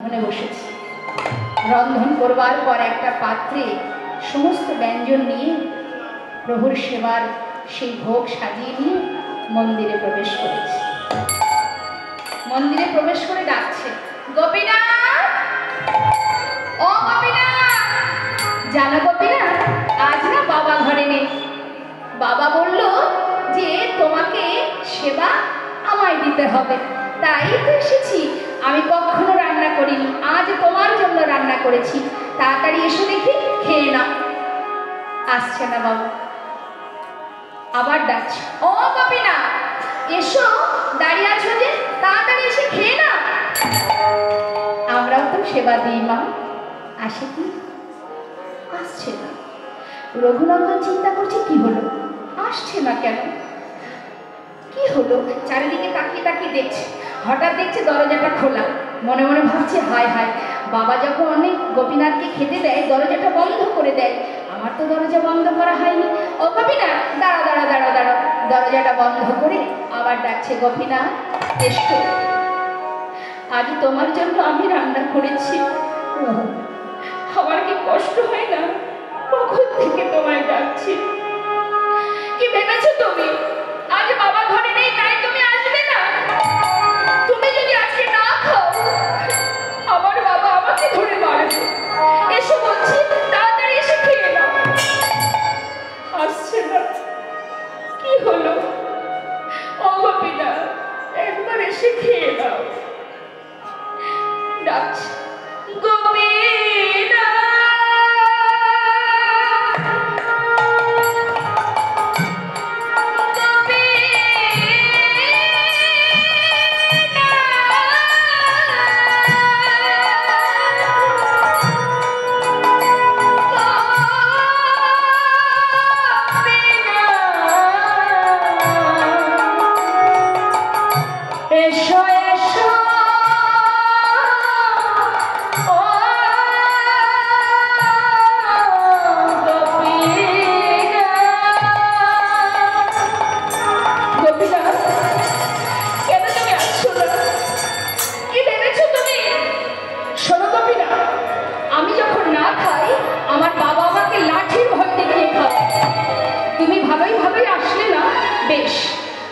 উঠোনে বসেছি। রন্ধন করবার পর একটা পাত্রে সমস্ত ব্যঞ্জন নিয়ে প্রভুর সেবার সেই ভোগ সাজিয়ে নিয়ে মন্দিরে প্রবেশ করেছি। মন্দিরে প্রবেশ করে ডাকছে, গোপীনাথ, ও গোপীনাথ। জানো গোপীনাথ, আজ না বাবা ঘরে নেই। বাবা বলল যে তোমাকে সেবা আমায় দিতে হবে, তাই তো এসেছি। আমি কখনো রান্না করিনি, আজ তোমার জন্য রান্না করেছি। তাড়াতাড়ি এসে দেখি, খেয়ে নাও। আসছে না বাবা, আবার ডাকছে, ও গোপীনাথ এসো, দাঁড়িয়ে আছো যে, তাড়াতাড়ি এসে খেয়ে না। আমরাও তো সেবা দিই মা, আসে কি? আসছে না। রঘুনন্দন চিন্তা করছে কি হলো, আসছে না কেন, কি হলো? চারিদিকে তাকিয়ে তাকিয়ে দেখছে, হঠাৎ দেখছে দরজাটা খোলা। মনে মনে ভাবছে, হায় হায়, বাবা যখন অনেক গোপীনাথকে খেতে দেয় দরজাটা বন্ধ করে দেয়, আমার তো দরজা বন্ধ করা হয়নি। ও গোপীনাথ, দাঁড়া দাঁড়া দাঁড়া দাঁড়া। দরজাটা বন্ধ করে আবার ডাকছে, গোপীনাথ এসো, আজ তোমার জন্য আমি রান্না করেছি। আমার কি কষ্ট হয় না? কখন থেকে তোমায় ডাকছি। কি ভেবেছো তুমি আজ বাবা ঘরে নেই তাই তুমি আসবে না? তুমি যদি আজকে না খাও আমার বাবা আমাকে ধরে মারবে। এসো বলছি, তাড়াতাড়ি এসে খেয়ে নাও। আসছে না, কি হলো? ও গোপীনাথ, একবার এসে খেয়ে নাও। ডাকছি, গোপীনাথ।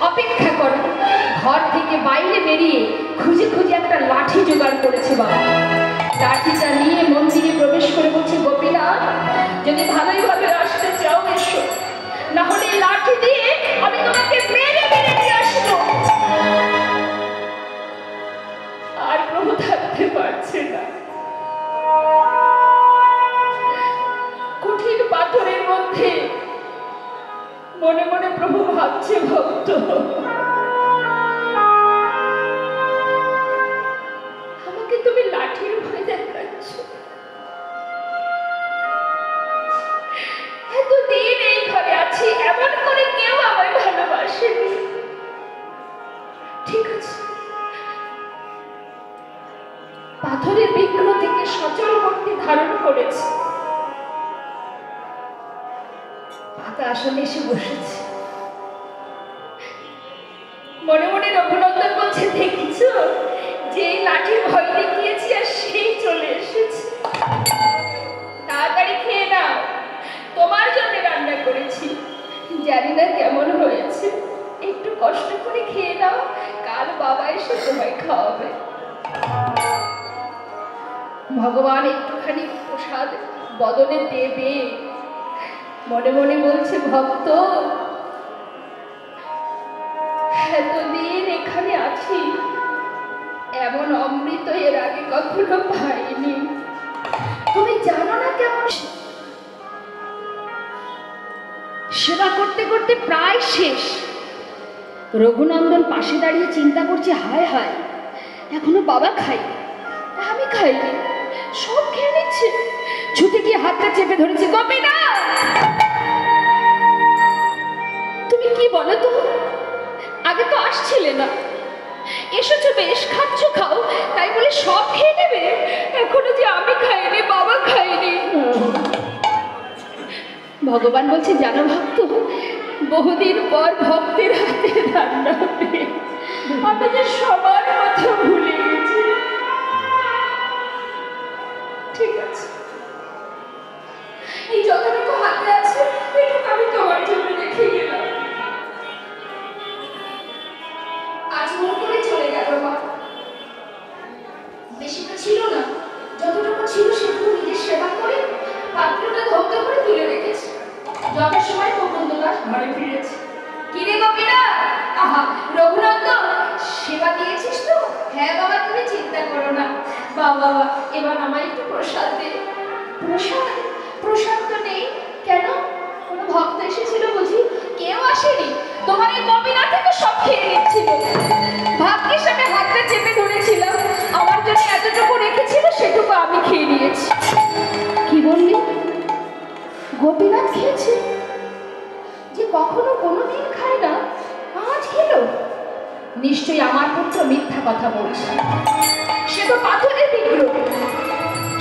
অপেক্ষা করো। ঘর থেকে বাইরে বেরিয়ে খুঁজে খুঁজে একটা লাঠি জোগাড় করেছে বাবা। লাঠিটা নিয়ে মন্দিরে প্রবেশ করে বলছে, গোপীনাথ যদি ভালোইভাবে আসতে চাও এসো, না হলে লাঠি দিয়ে আমি তোমাকে মেরে মেরে দিয়ে আসবো। আর প্রভু থাকতে পারছে না। কঠিন পাথরের মধ্যে মনে মনে প্রভু ভাবছে, ভক্ত আমাকে তুমি লাঠির ভয় দেখাচ্ছ। এতদিন এই ঘরে আছি, এমন করে কেউ আমায় ভালোবাসেনি। ঠিক আছে, পাথরের বিগ্রহ থেকে সচল মূর্তি ধারণ করেছে। আসলে এসে বসেছে। মনে মনে রঘুনন্দন বলছে, দেখিছ যে লাঠির ভয় দেখিয়েছি আর সেই চলে এসেছে। তাড়াতাড়ি খেয়ে নাও, তোমার জন্য রান্না করেছি। জানি না কেমন হয়েছে, একটু কষ্ট করে খেয়ে নাও, কাল বাবা এসে তোমায় খাওয়াবে। ভগবান একটুখানি প্রসাদ বদলে দেবে। মনে মনে বলছে, ভক্ত এতদিন এখানে আছি, এমন অমৃত এর আগে কখনো পাইনি। তুমি জানো না কেমন। সেবা করতে করতে প্রায় শেষ। রঘুনন্দন পাশে দাঁড়িয়ে চিন্তা করছে, হায় হায়, এখনো বাবা খাইনি, আমি খাইনি, সব খেয়ে নিচ্ছে। ছুটে গিয়ে হাতটা চেপে ধরেছে, গোপীনাথ তুমি কি বলো তো, আগে তো আসছিলে না, এসেছো বেশ, খাচ্ছ খাও, তাই বলে সব খেয়ে নেবে? এখনো যে আমি খাইনি, বাবা খাইনি। ভগবান বলছে, জানো ভক্ত, বহুদিন পর ভক্তের হাতে রান্না পেয়ে আমি যে সবার কথা ভুলে গেছি। ঠিক আছে, এই যতটুকু হাতে আছে এটুকু আমি তোমার জন্য রেখে গেলাম। আজ মন করে চলে গেল মা। বেশিটা ছিল না, যতটুকু ছিল সেটুকু নিজের সেবা করে পাত্রটা ধৌত করে তুলে রেখেছে। যত সময় মুকুন্দ দাস ঘরে ফিরেছে। কিরে গোপীনা, আহা রঘুনন্দন, সেবা দিয়েছিস তো? হ্যাঁ বাবা, তুমি চিন্তা করো না। বাবা এবার আমার একটু প্রসাদ দে। প্রসাদ? প্রসাদ তো নেই কেন? কোনো ভক্ত এসেছিল বুঝি? কেউ আসেনি, তোমার এই গোপীনা থেকে সব খেয়ে নিচ্ছিল। ভাগ্যের সামনে হাতটা চেপে ধরেছিলাম, আমার জন্য এতটুকু রেখেছিল সেটুকু আমি খেয়ে নিয়েছি। কি বললি? গোপীনাথ খেয়েছে? যে কখনো কোনোদিন খায় না, আজ খেলো? নিশ্চয়ই আমার পুত্র মিথ্যা কথা বলছে। সে তো পাথরের বিগ্রহ,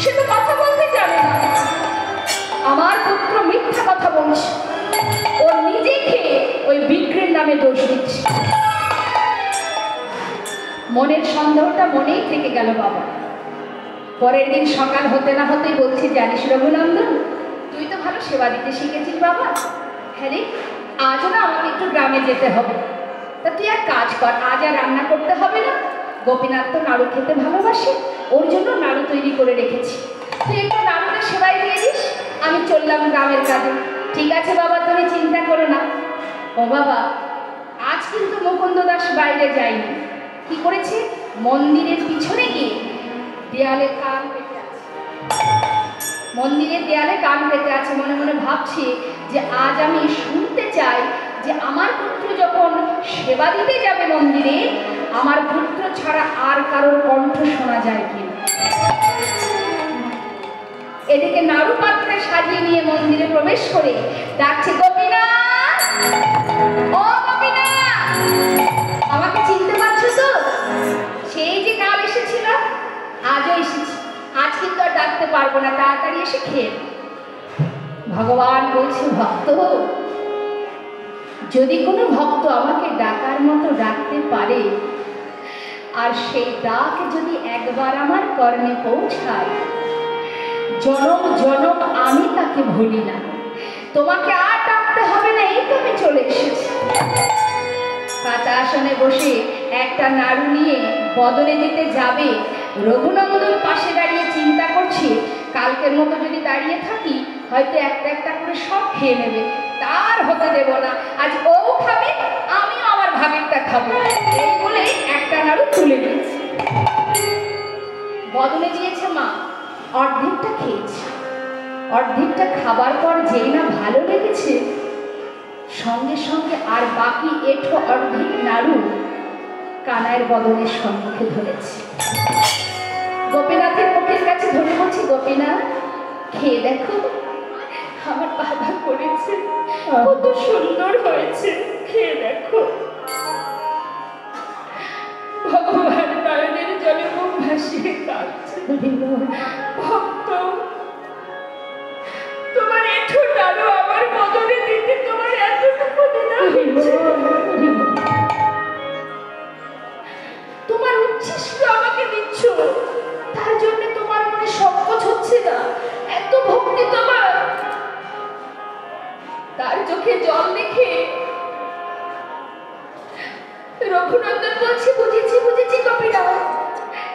সে তো কথা বলতে জানে না। আমার পুত্র মিথ্যা কথা বলছে, ও নিজে খেয়ে ওই বিগ্রহের নামে দোষ দিচ্ছে। মনের সন্দেহটা মনেই থেকে গেল বাবা। পরের দিন সকাল হতে না হতেই বলছি, জানিস রঘুনন্দন, তুই তো ভালো সেবা দিতে শিখেছিস বাবা। হ্যাঁ রে, আজও না আমাকে একটু গ্রামে যেতে হবে। তা তুই এক কাজ কর, আজ আর রান্না করতে হবে না। গোপীনাথ তো নাড়ু খেতে ভালোবাসে, ওর জন্য নাড়ু তৈরি করে রেখেছি। তুই একটু নাড়ুটা সেবাই দিয়ে দিস, আমি চললাম গ্রামের কাজে। ঠিক আছে বাবা, তুমি চিন্তা করো না। ও বাবা, আজ কিন্তু মুকুন্দ দাস বাইরে যায়নি। কি করেছে? মন্দিরের পিছনে গিয়ে দেয়ালে কান পেতে আছে। মন্দিরের দেয়ালে কান পেতে আছে, মনে মনে ভাবছে যে আজ আমি শুনতে চাই যে আমার পুত্র যখন সেবা দিতে যাবে মন্দিরে, আমার পুত্র ছাড়া আর কারোর কণ্ঠ শোনা যায় কি। এদিকে নাড়ু পাত্রে সাজিয়ে নিয়ে মন্দিরে প্রবেশ করে ডাকছে, গোপীনাথ, ও গোপীনাথ, আমাকে চিনতে পারছো তো? সেই যে কাল এসেছিল, আজও এসেছি। আজ কিন্তু আর ডাকতে পারবো না, তাড়াতাড়ি এসে খেয়ে। ভগবান বলছে, ভক্ত, যদি কোনো ভক্ত আমাকে ডাকার মতো ডাকতে পারে, আর সেই ডাক যদি একবার আমার কর্ণে পৌঁছায়, জনম জনম আমি তাকে ভুলি না। তোমাকে আর ডাকতে হবে না, এই তো আমি চলে এসেছি। পাতা আসনে বসে একটা নাড়ু নিয়ে বদলে দিতে যাবে, রঘুনন্দন পাশে দাঁড়িয়ে চিন্তা করছে, কালকের মতো যদি দাঁড়িয়ে থাকি হয়তো একটা একটা করে সব খেয়ে নেবে, তার হতে দেব না। আজ ও খাবে, আমিও আমার ভাগেরটা খাবো। এই বলে একটা নাড়ু তুলে দিয়েছে। বদলে দিয়েছে মা, অর্ধেকটা খেয়েছে। অর্ধেকটা খাবার পর যেই না ভালো লেগেছে, সঙ্গে সঙ্গে আর বাকি এঠো অর্ধেক নাড়ু কানাইয়ের বদনের সম্মুখে ধরেছে। গোপীনাথের মুখের কাছে ধরে বলছি, গোপীনাথ, খেয়ে দেখো, আমার বাবা করেছে, কত সুন্দর হয়েছে, খেয়ে দেখো। ভগবান নয়নের জলে মুখ ভাসিয়ে কাঁদছে। ভক্ত, তোমার এঠো নাড়ু আমার বদলে দিতে তোমার এতটুকু দ্বিধা হয়েছে? তোমার উচ্ছিষ্ট আমাকে দিচ্ছ, তার জন্য তোমার মনে সংকোচ হচ্ছে না? এত ভক্তি তোমার। তার চোখে জল দেখে রঘুনন্দন বলছি, বুঝেছি বুঝেছি গোপীনাথ,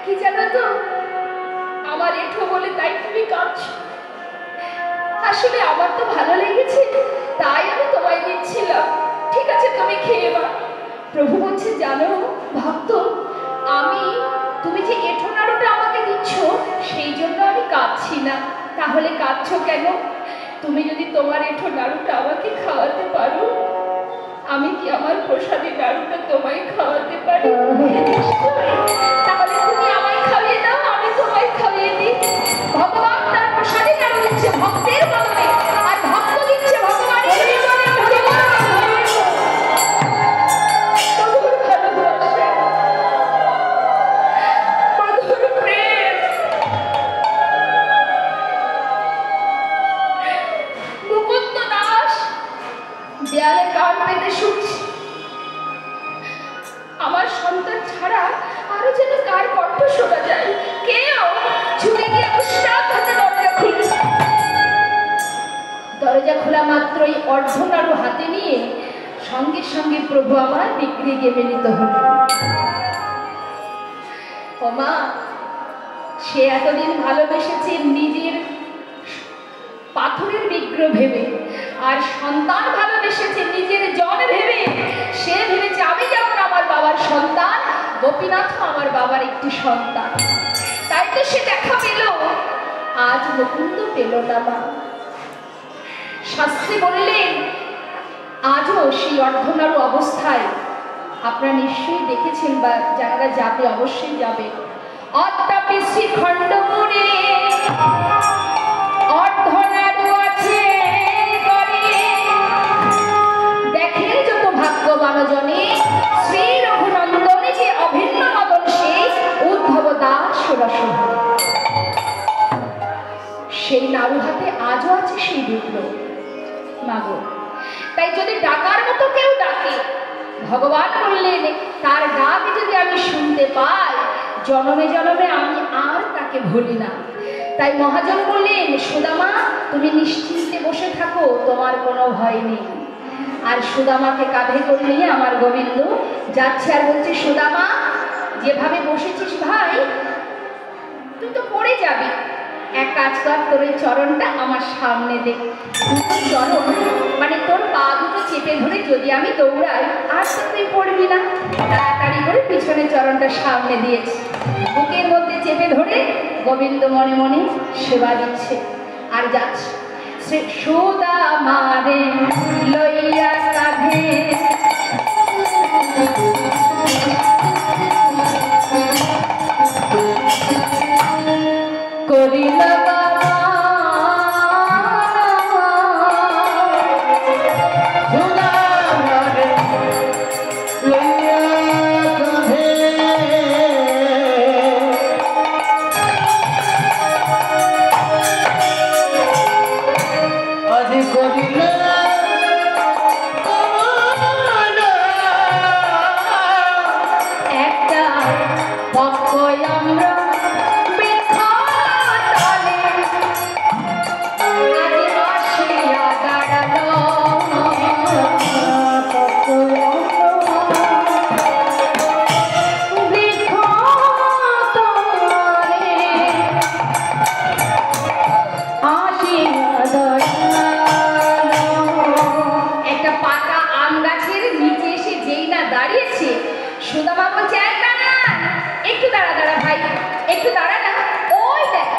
কি জানো তো, আমার এঠো বলে তাই তুমি কাঁদছো। আসলে আমার তো ভালো লেগেছে, তাই আমি তোমায় দিচ্ছিলাম। ঠিক আছে, তুমি খেয়ে বা। প্রভু বলছে, জানো ভক্ত, তুমি যে এঠো নাড়ুটা আমাকে দিচ্ছ সেই জন্য আমি কাঁদছি না। তাহলে কাঁদছো কেন? তুমি যদি তোমার এঠো নাড়ুটা আমাকে খাওয়াতে পারো, আমি কি আমার প্রসাদী নাড়ুটা তোমায় খাওয়াতে পারি? তাহলে তুমি আমায় খাইয়ে দাও, আমি তোমায় খাইয়ে দিই। ভগবান তার প্রসাদী নাড়ু দিচ্ছে ভক্তের বদলে, আর ভক্ত দিচ্ছে ভগবানের বদলে। দেয়ালে কান পেতে শুনছি, আমার সন্তান ছাড়া আরো যেন কার কণ্ঠ শোনা যায়। কেউ ছুটে গিয়ে উৎসাহ মাত্রই অর্ধনাড়ু হাতে নিয়ে সঙ্গে সঙ্গে প্রভু আমার বিগ্রহে মিলিত হলেন। ও মা, সে এতদিন ভালোবেসেছে নিজের পাথরের বিগ্রহ ভেবে, আর সন্তান ভালোবেসেছে নিজের জন ভেবে। সে ভেবেছে আমি যেমন আমার বাবার সন্তান, গোপীনাথ আমার বাবার একটি সন্তান। তাই তো সে দেখা পেল, আজ মুকুন্দ পেল না মা। শাস্ত্রী বললেন, আজও সেই অর্ধনাড়ু অবস্থায় আপনারা নিশ্চয়ই দেখেছেন, বা যারা যাবে অবশ্যই যাবে, অদ্যাপি শ্রীখণ্ডপুরে অর্ধনাড়ু আছে করে। দেখেন যত ভাগ্যবান জনে, শ্রী রঘুনন্দনে যে অভিন্ন মদন সেই উদ্ধব দাস রসন, সেই নাড়ু হাতে আজও আছে সেই বিগ্রহ মাগো। তাই যদি ডাকার মতো কেউ ডাকে, ভগবান বললেন তার ডাক যদি আমি শুনতে পাই, জনমে জনমে আমি আর তাকে ভুলি না। তাই মহাজন বললেন, সুদামা তুমি নিশ্চিন্তে বসে থাকো, তোমার কোনো ভয় নেই। আর সুদামাকে কাঁধে করে নিয়ে আমার গোবিন্দ যাচ্ছে, আর বলছে, সুদামা যেভাবে বসেছিস ভাই, তুই তো পড়ে যাবি, এক কাজ কর, তোর ওই চরণটা আমার সামনে দে। চরণ মানে তোর পা দুটো চেপে ধরে যদি আমি দৌড়াই, আর তো তুই পড়বি না। তাড়াতাড়ি করে পিছনে চরণটা সামনে দিয়েছে, বুকের মধ্যে চেপে ধরে গোবিন্দ মনে মনে সেবা দিচ্ছে আর যাচ্ছে। সুদামারে লইয়া কাঁধে করিল একটা পক্ষ আমরা সুদামা বলছে, একটু দাঁড়া দাঁড়া ভাই, একটু দাঁড়া না, ওই দেখ,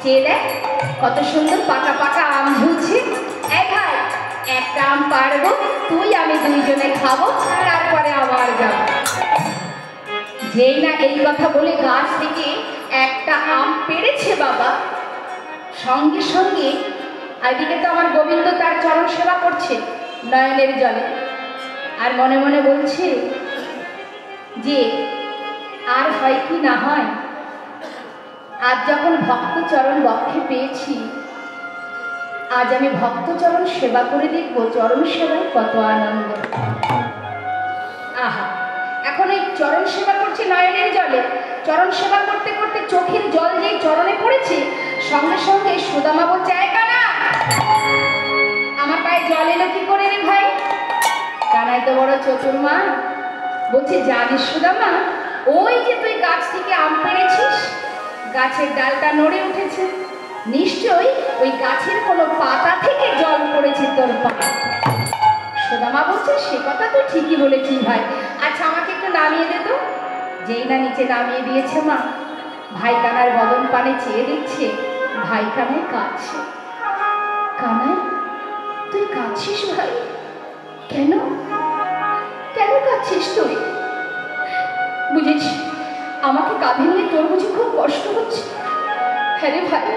চেয়ে দেখ কত সুন্দর পাকা পাকা আম ঝুলছে। এই ভাই, একটা আম পারবো, তুই আমি দুইজনে খাবো, তারপরে আবার যাবো। যেই না এই কথা বলে গাছ থেকে একটা আম পেড়েছে বাবা, সঙ্গে সঙ্গে এদিকে তো আমার গোবিন্দ তার চরণ সেবা করছে নয়নের জলে, আর মনে মনে বলছে যে আর হয় কি না হয়, আজ যখন ভক্তচরণ বক্ষে পেয়েছি, আজ আমি ভক্তচরণ সেবা করে দেখবো, চরণ সেবায় কত আনন্দ। আহা, এখন এই চরণ সেবা করছে নয়নের জলে, চরণ সেবা করতে করতে চোখের জল যেই চরণে পড়েছে, সঙ্গে সঙ্গে সুদামা বলছে, কানা আমার পায়ে জল এলো কি করে রে ভাই? কানাই তো বড় চতুর মা, বলছে, জানিস সুদামা, ওই যে তুই গাছ থেকে আম পেড়েছিস, গাছের ডালটা নড়ে উঠেছে, নিশ্চয়ই ওই গাছের কোনো পাতা থেকে জল পড়েছে তোর পা। সুদামা বলছে, সে কথা তো ঠিকই বলেছিস ভাই, আচ্ছা আমাকে একটু নামিয়ে দে তো। যেই না নিচে নামিয়ে দিয়েছে মা, ভাই কানার বদন পানে চেয়ে দেখছে, ভাই কানাই কাঁদছে। কানাই, তুই কাঁদছিস ভাই? কেন কেন কাঁদছিস তুই? বুঝেছি, আমাকে কাঁধে নিয়ে তোর বুঝি খুব কষ্ট হচ্ছে। হ্যাঁ রে ভাই,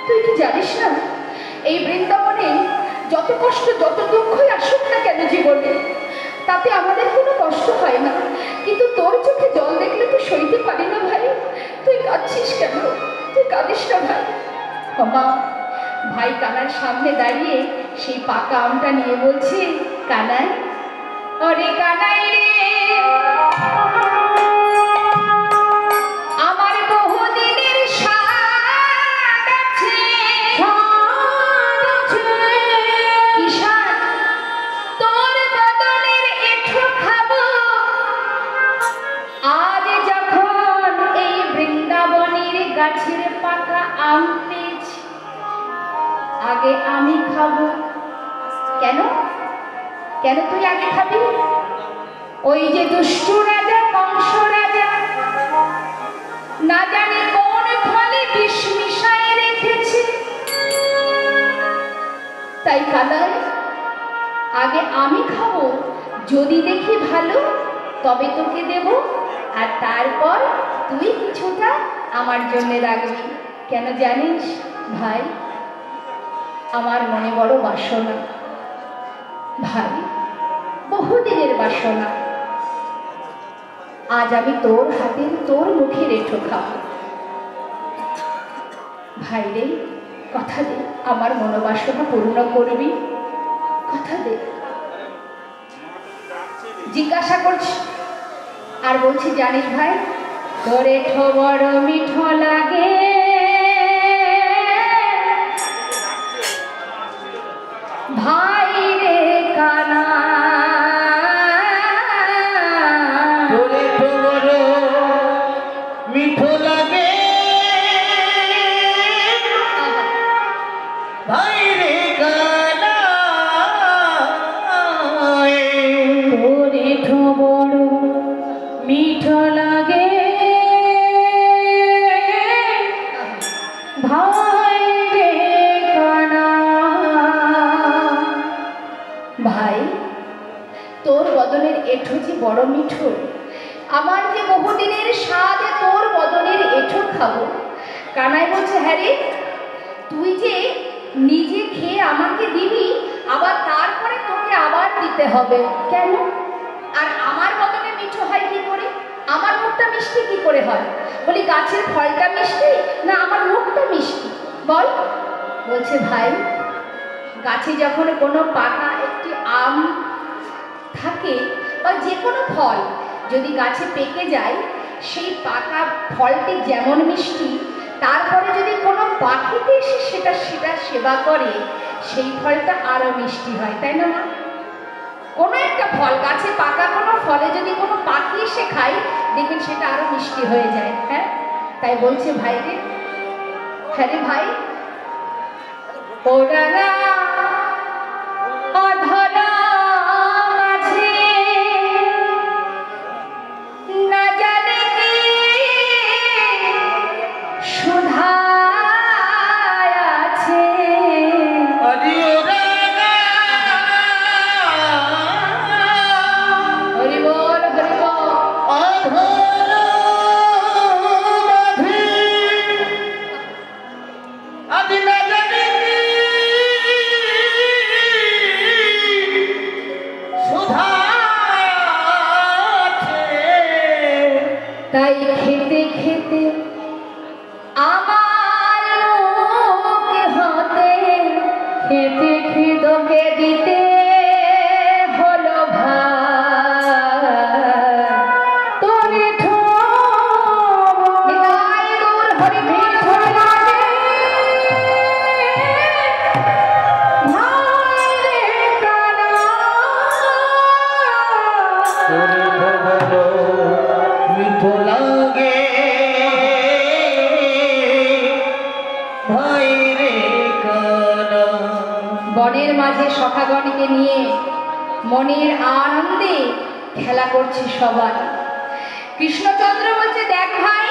তুই কি জানিস না, এই বৃন্দাবনে যত কষ্ট যত দুঃখই আসুক না কেন জীবনে, তাতে আমাদের কোনো কষ্ট হয় না, কিন্তু তোর চোখে জল দেখলে তো সইতে পারি না ভাই। তুই কাঁদছিস কেন? তুই কাঁদিস না ভাই। মা, ভাই কানার সামনে দাঁড়িয়ে সেই পাকা আমটা নিয়ে বলছে, কানাই, ওরে কানাই রে, আমার বহুদিনের স্বাদ আছে, গাছের পাকা আম পেয়েছি, আগে আমি খাবো। কেন কেন তুই আগে খাবি? ওই যে দুষ্ট রাজা কংস রাজা না জানি কোন ফলে বিষ মিশায় রেখেছে, তাই কালাই আগে আমি খাবো, যদি দেখি ভালো তবে তোকে দেব, আর তারপর তুই কিছুটা আমার জন্য রাখবি। কেন জানিস ভাই, আমার মনে বড় বাসনা ভাই, বহুদিনের বাসনা। আজ আমি তোর হাতে তোর মুখে রেঠো খাবো। ভাই রে, কথা দে আমার মনোবাসনা পূর্ণ করবি, কথা দে। জিজ্ঞাসা করছি আর বলছি, জানিস ভাই তোর এঠো বড় মিঠো লাগে, ভাই রে কানা তোর এঠো বড় মিঠো লাগে, ভাই রে কানা। তোর এঠো বড় মিঠো লাগে, ভাই রে কানা। ভাই তোর বদনের এঠো যে বড় মিঠো, আমার যে বহুদিনের স্বাদ তোর বদনের এঠো খাবো। কানাই বলছে, হ্যাঁ রে, তুই যে নিজে খেয়ে আমাকে দিবি, আবার তারপরে তোকে আবার দিতে হবে। কেন? আর আমার বদনে মিঠো হয় কি করে? আমার মুখটা মিষ্টি কি করে হয়? বলি গাছের ফলটা মিষ্টি না আমার মুখটা মিষ্টি, বল। বলছে, ভাই গাছে যখন কোনো পাকা একটি আম থাকে বা যে কোনো ফল যদি গাছে পেকে যায়, সেই পাকা ফলটি যেমন মিষ্টি, তারপরে যদি কোনো পাখিতে এসে সেটা সেবা করে, সেই ফলটা আরো মিষ্টি হয়, তাই না মা? কোনো একটা ফল গাছে পাকা কোনো ফলে যদি কোনো পাখি এসে খায়, দেখবেন সেটা আরো মিষ্টি হয়ে যায়। হ্যাঁ, তাই বলছে ভাই রে, হ্যাঁ রে ভাই, ওরা না অধরা মাঝে না জানে কি সুধা আছে। হরি হরি বল, হরি বল। অধর মাঝে আদি না জানি সুধা আছে। তাই খেতে খেতে আমার মুখ হতে খেতে খিদকে দিতে হলো ভাই। তোরে নিতাই গৌর হরি মিঠো লাগে, ভাই রে কানা। তোরে বড় মিঠো লাগে, ভাই রে কানা। বনের মাঝে সখাগণকে নিয়ে মনের আনন্দে খেলা করছে সবাই। কৃষ্ণচন্দ্র বলছে, দেখ ভাই,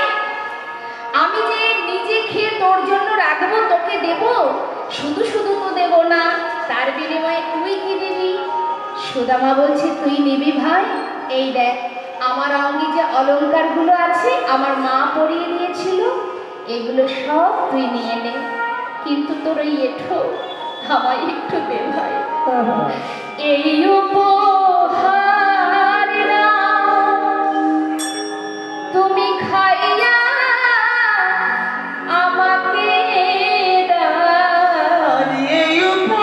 আমি যে নিজে খেয়ে তোর জন্য রাখবো, তোকে দেব, শুধু শুধু তো দেব না, তার বিনিময়ে তুই কি দিবি? সুদামা বলছে, তুই নিবি ভাই, এই দেখ আমার অঙ্গে যে অলংকারগুলো আছে আমার মা পরিয়ে দিয়েছিল, এগুলো সব তুই নিয়ে নে, কিন্তু তোর ওই এঠো আমায় একটু দে ভাই। এই উপহার নাও তুমি খাইয়া আমাকে দাও। এই উপহার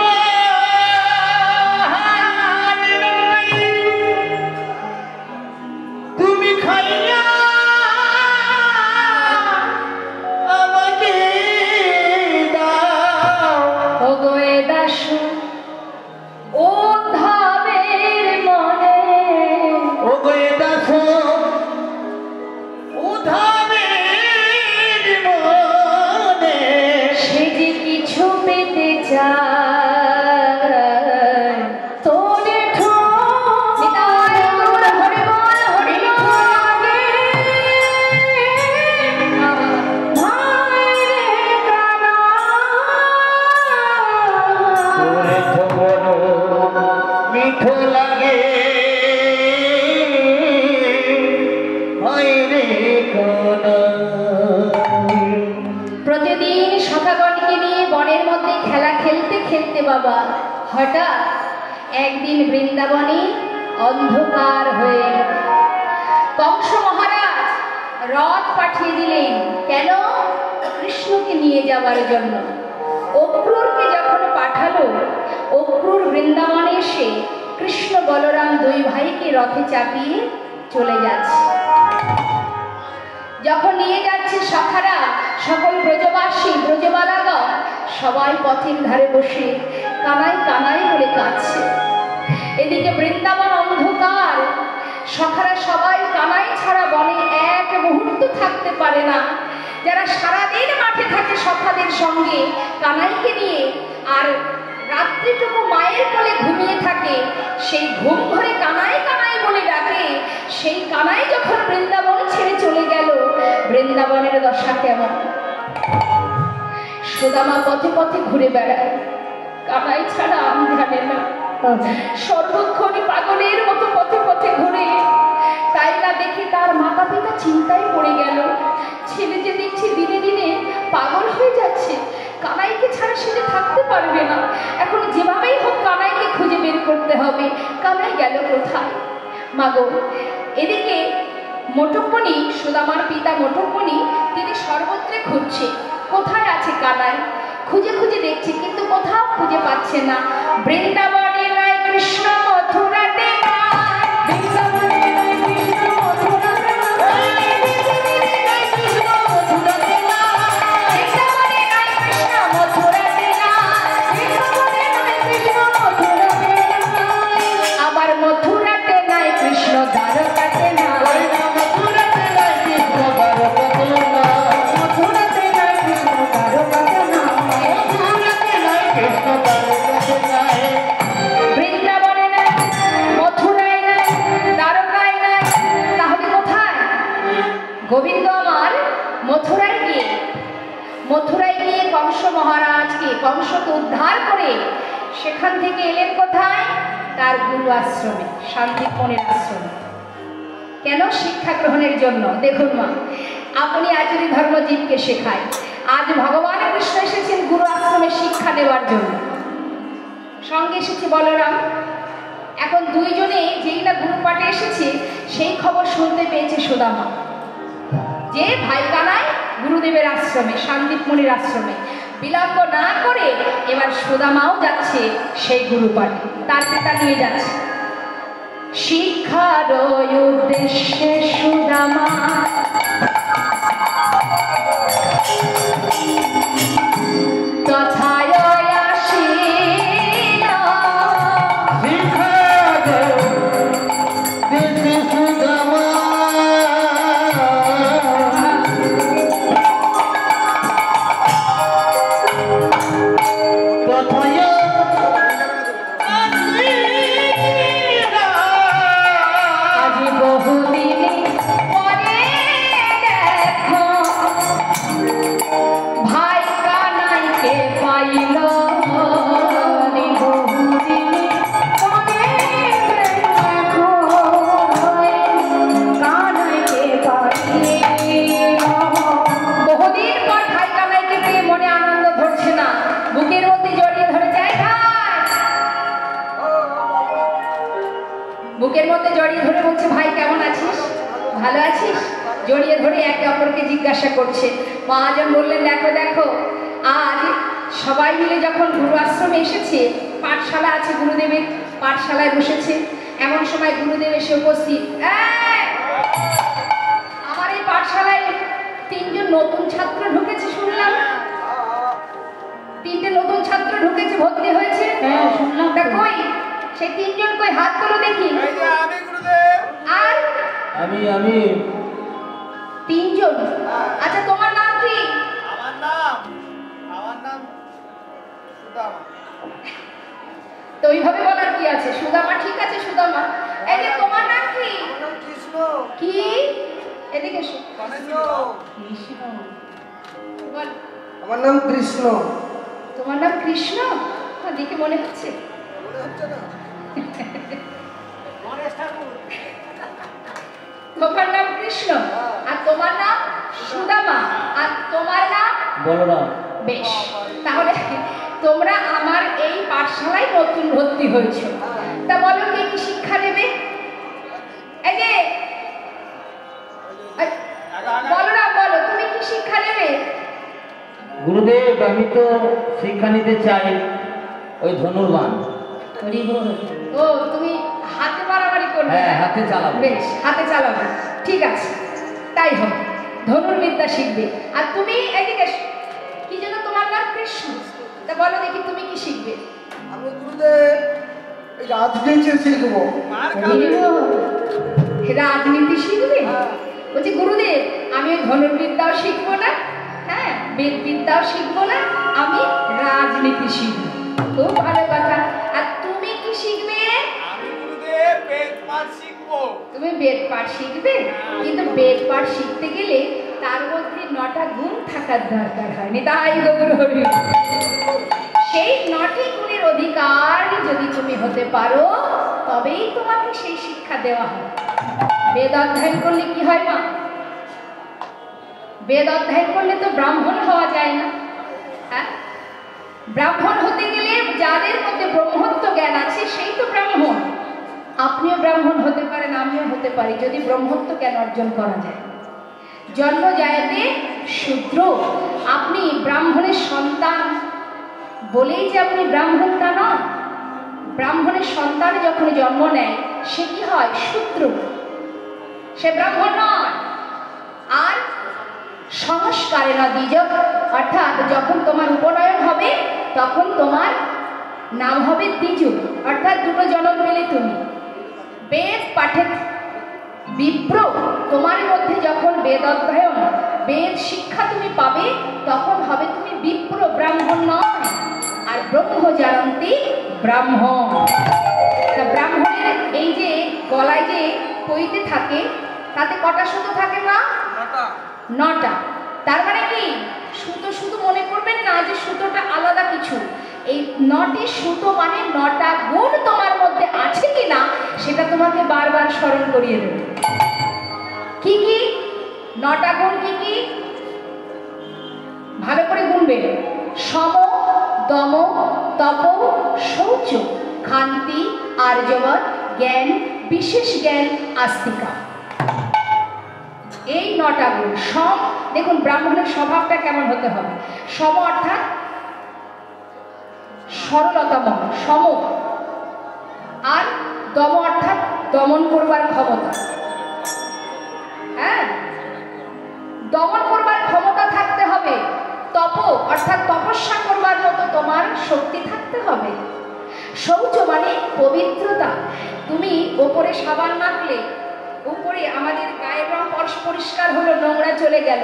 নাই, তুমি খাইয়া আমাকে দাও। ওগো এ দাস ও ধাবে চায় তোরে নিতাই গৌর হরি বল হরি লাগে ভাইরে কানা তোরে ধবন মিঠো লাগে হায়রে কানা। প্রতিদিন সখাগণকে নিয়ে বনের মধ্যে খেলা খেলতে খেলতে বাবা হঠাৎ একদিন বৃন্দাবনে অন্ধকার হয়ে এলো। কংস মহারাজ রথ পাঠিয়ে দিলেন কেন? কৃষ্ণকে নিয়ে যাওয়ার জন্য। অক্রূরকে যখন পাঠালো, অক্রূর বৃন্দাবনে এসে কৃষ্ণ বলরাম দুই ভাইকে রথে চাপিয়ে চলে যাচ্ছে। যখন নিয়ে যাচ্ছে সখারা, সকল ব্রজবাসী ব্রজবালাগণ সবাই পথের ধারে বসে কানাই কানাই বলে কাঁদছে। এদিকে বৃন্দাবন অন্ধকার, সখারা সবাই কানাই ছাড়া বনে এক মুহূর্ত থাকতে পারে না। যারা সারাদিন মাঠে থাকে সখাদের সঙ্গে কানাইকে নিয়ে, আর রাত্রিটুকু মায়ের কোলে ঘুমিয়ে থাকে, সেই ঘুম ঘরে কানাই কানাই বলে ডাকে। সেই কানাই যখন বৃন্দাবন ছেড়ে চলে গেল, বৃন্দাবনের দশা কেমন? সুদামা পথে পথে ঘুরে বেড়ায়, কানাই ছাড়া আমি জানে না, সর্বক্ষণই পাগলের মতো পথে পথে ঘুরে। তাই না দেখে তার মাতা পিতা চিন্তায় পড়ে গেল। ছেলে যে দেখছি দিনে দিনে পাগল হয়ে যাচ্ছে, কানাইকে ছাড়া সে যে থাকতে পারবে না। এখন যেভাবেই হোক কানাইকে খুঁজে বের করতে হবে। কানাই গেল কোথায়? মাগো, এদিকে মোটকমণি, সুদামার পিতা মোটকমণি, তিনি সর্বত্রে খুঁজছে কোথায় আছে কানাই। খুঁজে খুঁজে দেখছে কিন্তু কোথাও খুঁজে পাচ্ছে না। বৃন্দাবনে নাই কৃষ্ণ, মথুরাতে নাই, বৃন্দাবনে নাই কৃষ্ণ, মথুরাতে নাই, মথুরাতে নাই, বৃন্দাবনে নাই কৃষ্ণ, মথুরাতে নাই, বৃন্দাবনে নাই কৃষ্ণ, মথুরাতে নাই, আবার মথুরাতে নাই কৃষ্ণ, দ্বারকাতে নাই, মথুরাতে নাই কৃষ্ণ, দ্বারকাতে নাই, মথুরাতে নাই কৃষ্ণ, দ্বারকাতে নাই, মথুরাতে নাই কৃষ্ণ, দ্বারকাতে নাই, বৃন্দাবনে নাই, মথুরায় নাই, দ্বারকায় নাই। তাহলে কোথায়? গোবিন্দ আমার মথুরায় গিয়ে কংস মহারাজকে, কংসকে উদ্ধার করে সেখান থেকে এলেন কোথায়? তার গুরু আশ্রমে, শান্তিপনের আশ্রমে। কেন? শিক্ষা গ্রহণের জন্য। দেখুন মা, আপনি আচার্য ধর্মজীবকে শেখায়, আজ ভগবান কৃষ্ণ এসেছেন গুরু আশ্রমে শিক্ষা দেওয়ার জন্য। সঙ্গে এসেছে বলরাম। এখন দুইজনে যেই না গুরু পাঠে এসেছে, সেই খবর শুনতে পেয়েছে সুদামা যে ভাই কানাই গুরুদেবের আশ্রমে, সন্দীপ মুনির আশ্রমে। বিলম্ব না করে এবার সুদামাও যাচ্ছে সেই গুরু পাঠে, তার পিতা নিয়ে যাচ্ছে। শিক্ষার উদ্দেশ্যে সুদামা তথায় আসিল, আজি বহুদিন পরে দেখো ভাই কানাইকে পাইল, বহুদিন পরে দেখো ভাই কানাইকে পাইল। বহুদিন পর ভাই কানাইকে পেয়ে মনে আনন্দ ধরছে না, বুকের মধ্যে জড়িয়ে ধরে যায় ভাই, বুকের মধ্যে জড়িয়ে ধরে বলছে ভাই কেমন আছিস, ভালো আছিস? জড়িয়ে ধরে একে অপরকে জিজ্ঞাসা করছে। মহাজন বললেন দেখো দেখো, আজ সবাই মিলে যখন গুরু আশ্রমে এসেছে, পাঠশালা আছে গুরুদেবের, পাঠশালায় বসেছে, এমন সময় গুরুদেব এসে উপস্থিত। আমার এই পাঠশালায় 3 জন নতুন ছাত্র ঢুকেছে শুনলাম, 3টে নতুন ছাত্র ঢুকেছে, ভর্তি হয়েছে। হ্যাঁ শুনলাম। তা কই সেই 3 জন কই? হাত তোলো দেখি। আমি গুরুদেব। আর আমি 3 জন। আচ্ছা তোমার নাম কি? আমার নাম সুদামা। ওইভাবে বলার কি আছে? সুদামা ঠিক আছে, সুদামা। এই যে তোমার নাম কি? কৃষ্ণ। কি? এদিকে এসো। কৃষ্ণ। কৃষ্ণ। বল। আমার নাম কৃষ্ণ। তোমার নাম কৃষ্ণ? দেখে মনে হচ্ছে। মনে হচ্ছে না? তোমার নাম কৃষ্ণ আর তোমার নাম সুদামা আর তোমার নাম বলরাম। বেশ, তাহলে তোমরা আমার এই পাঠশালায় নতুন ভর্তি হয়েছো। তা বলো কে কি শিক্ষা নেবে? এই যে বলরাম, বলো তুমি কি শিক্ষা নেবে? গুরুদেব, আমি তো শিক্ষা নিতে চাই ওই ধনুর্বাণ। ও, তুমি হাতে মারামারি করবে? হ্যাঁ, হাতে চালাবো। বেশ, হাতে চালাবে, ঠিক আছে, তাই হবে। ধনুর্বিদ্যা শিখবে। আর তুমি এদিকে এসো। কি যেন তোমার নাম? কৃষ্ণ। তা বলো দেখি তুমি কি শিখবে? আমি গুরুদেব এই রাজনীতি শিখবো। রাজনীতি শিখবে? বলছি গুরুদেব, আমি ওই ধনুর্বিদ্যাও শিখবো না, হ্যাঁ বেদবিদ্যাও শিখবো না, আমি রাজনীতি শিখবো। খুব ভালো কথা। আর তুমি কি শিখবে? আমি গুরুদেব বেদ পাঠ শিখবো। তুমি বেদ পাঠ শিখবে? কিন্তু বেদ পাঠ শিখতে গেলে তার মধ্যে 9টা গুণ থাকার দরকার হয়। তাই গৌর হরি, সেই 9টি গুণের অধিকারী যদি তুমি হতে পারো তবেই তোমাকে সেই শিক্ষা দেওয়া হয়। বেদ অধ্যয়ন করলে কি হয় মা? বেদ অধ্যয়ন করলে তো ব্রাহ্মণ হওয়া যায় না। হ্যাঁ, ব্রাহ্মণ হতে গেলে যাদের মধ্যে ব্রহ্মত্ব জ্ঞান আছে সেই তো ব্রাহ্মণ। আপনিও ব্রাহ্মণ হতে পারেন, আমিও হতে পারি, যদি ব্রহ্মত্ব জ্ঞান অর্জন করা যায়। জন্ম জায়তে শূদ্র। আপনি ব্রাহ্মণের সন্তান বলেই যে আপনি ব্রাহ্মণ তা নয়। ব্রাহ্মণের সন্তান যখন জন্ম নেয় সে কি হয়? শূদ্র, সে ব্রাহ্মণ নয়। আর সংস্কারে না দ্বিজ, অর্থাৎ যখন তোমার উপনয়ন হবে তখন তোমার নাম হবে দ্বিজ, অর্থাৎ দুটো জনম পেলে তুমি। বেদ পাঠে বিপ্র, তোমার মধ্যে যখন বেদ অধ্যয়ন বেদ শিক্ষা তুমি পাবে তখন হবে তুমি বিপ্র, ব্রাহ্মণ নয়। আর ব্রহ্মজারন্তি ব্রাহ্মণ। তা ব্রাহ্মণের এই যে গলায় যে পইতে থাকে তাতে কটা সুতো থাকে মা? 9টা। তার মানে কি সুতো শুধু মনে করবেন না যে সুতোটা আলাদা কিছু। এই 9টি সুতো মানে 9টা গুণ তোমার মধ্যে আছে কিনা সেটা তোমাকে বারবার স্মরণ করিয়ে দেবে। কি কি 9টা গুণ? কি কি? ভালো করে গুনবে। সম, দম, তপ, শৌচ, ক্ষান্তি, আর্জবৎ, জ্ঞান, বিশেষ জ্ঞান, আস্তিকা। এই 9টা গুণ। সম, দেখুন ব্রাহ্মণের স্বভাবটা কেমন হতে হবে। সম অর্থাৎ সরলতম, সম। আর দম অর্থাৎ দমন করবার ক্ষমতা। হ্যাঁ, দমন করবার ক্ষমতা থাকতে হবে। তপ অর্থাৎ তপস্যা করবার মতো তোমার শক্তি থাকতে হবে। শৌচ মানে পবিত্রতা। তুমি ওপরে সাবান মাখলে, উপরে আমাদের গায়ের রং পরিষ্কার হলো, নোংরা চলে গেল,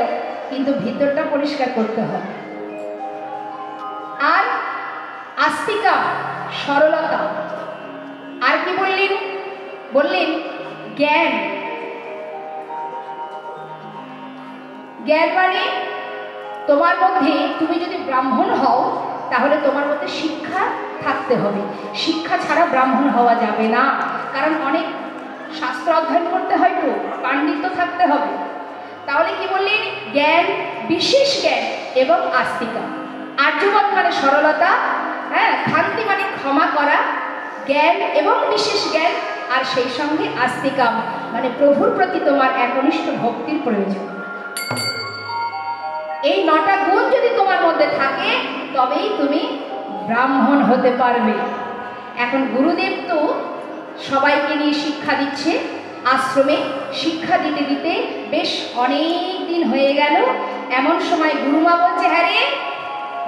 কিন্তু ভিতরটা পরিষ্কার করতে হবে। আর আস্তিকা সরলতা। আর কি বললেন? বললেন জ্ঞান। জ্ঞান মানে তোমার মধ্যে, তুমি যদি ব্রাহ্মণ হও তাহলে তোমার মধ্যে শিক্ষা থাকতে হবে। শিক্ষা ছাড়া ব্রাহ্মণ হওয়া যাবে না, কারণ অনেক শাস্ত্র অধ্যয়ন করতে হয় তো, পাণ্ডিত্য থাকতে হবে। তাহলে কি বললেন? জ্ঞান, বিশেষ জ্ঞান এবং আস্তিকা। আর্যবৎ মানে সরলতা, হ্যাঁ, ক্ষান্তি মানে ক্ষমা করা, জ্ঞান এবং বিশেষ জ্ঞান, আর সেই সঙ্গে আস্তিকা মানে প্রভুর প্রতি তোমার একনিষ্ঠ ভক্তির প্রয়োজন। এই 9টা গুণ যদি তোমার মধ্যে থাকে তবেই তুমি ব্রাহ্মণ হতে পারবে। এখন গুরুদেব তো সবাইকে নিয়ে শিক্ষা দিচ্ছে আশ্রমে। শিক্ষা দিতে দিতে বেশ অনেক দিন হয়ে গেল। এমন সময় গুরুমা বলছে, হ্যাঁ রে,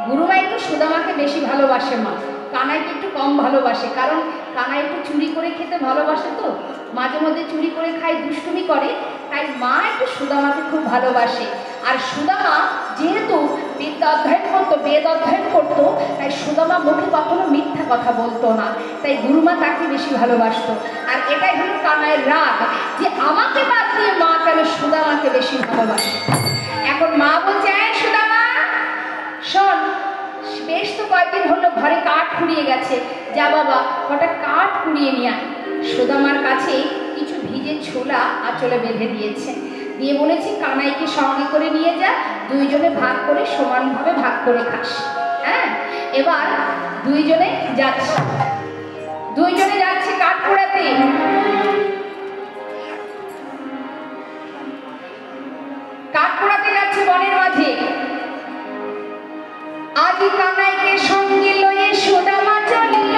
গুরুমা একটু সুদামাকে বেশি ভালোবাসে মা, কানাইকে একটু কম ভালোবাসে। কারণ কানাই একটু চুরি করে খেতে ভালোবাসে, তো মাঝে মধ্যে চুরি করে খায়, দুষ্টুমি করে, তাই মা একটু সুদামাকে খুব ভালোবাসে। আর সুদামা যেহেতু বিদ্যা অধ্যয়ন করতো, বেদ অধ্যয়ন করতো, তাই সুদামা মুখে কখনো মিথ্যা কথা বলতো না, তাই গুরুমা তাকে বেশি ভালোবাসতো। আর এটাই হলো কানাইয়ের রাগ, যে আমাকে বাদ দিয়ে মা কেন সুদামাকে বেশি ভালোবাসে। এখন মা বলছে, এই সুদামা শোন, বেশ তো কয়েকদিন হলো ঘরে কাঠ ফুরিয়ে গেছে, যা বাবা কটা কাঠ কুড়িয়ে নিয়ে আয়। সুদামার কাছে কিছু ভিজে ছোলা আঁচলে বেঁধে দিয়েছে, দিয়ে বলেছে কানাইকে সঙ্গে করে নিয়ে যা, দুইজনে ভাগ করে সমানভাবে ভাগ করে খাস। হ্যাঁ, এবার দুইজনে যাচ্ছে কাঠ কুড়াতে। কাঠ কুড়াতে যাচ্ছে বনের মাঝে। আজি কানাইকে সঙ্গে লয়ে সুদামা চলিল,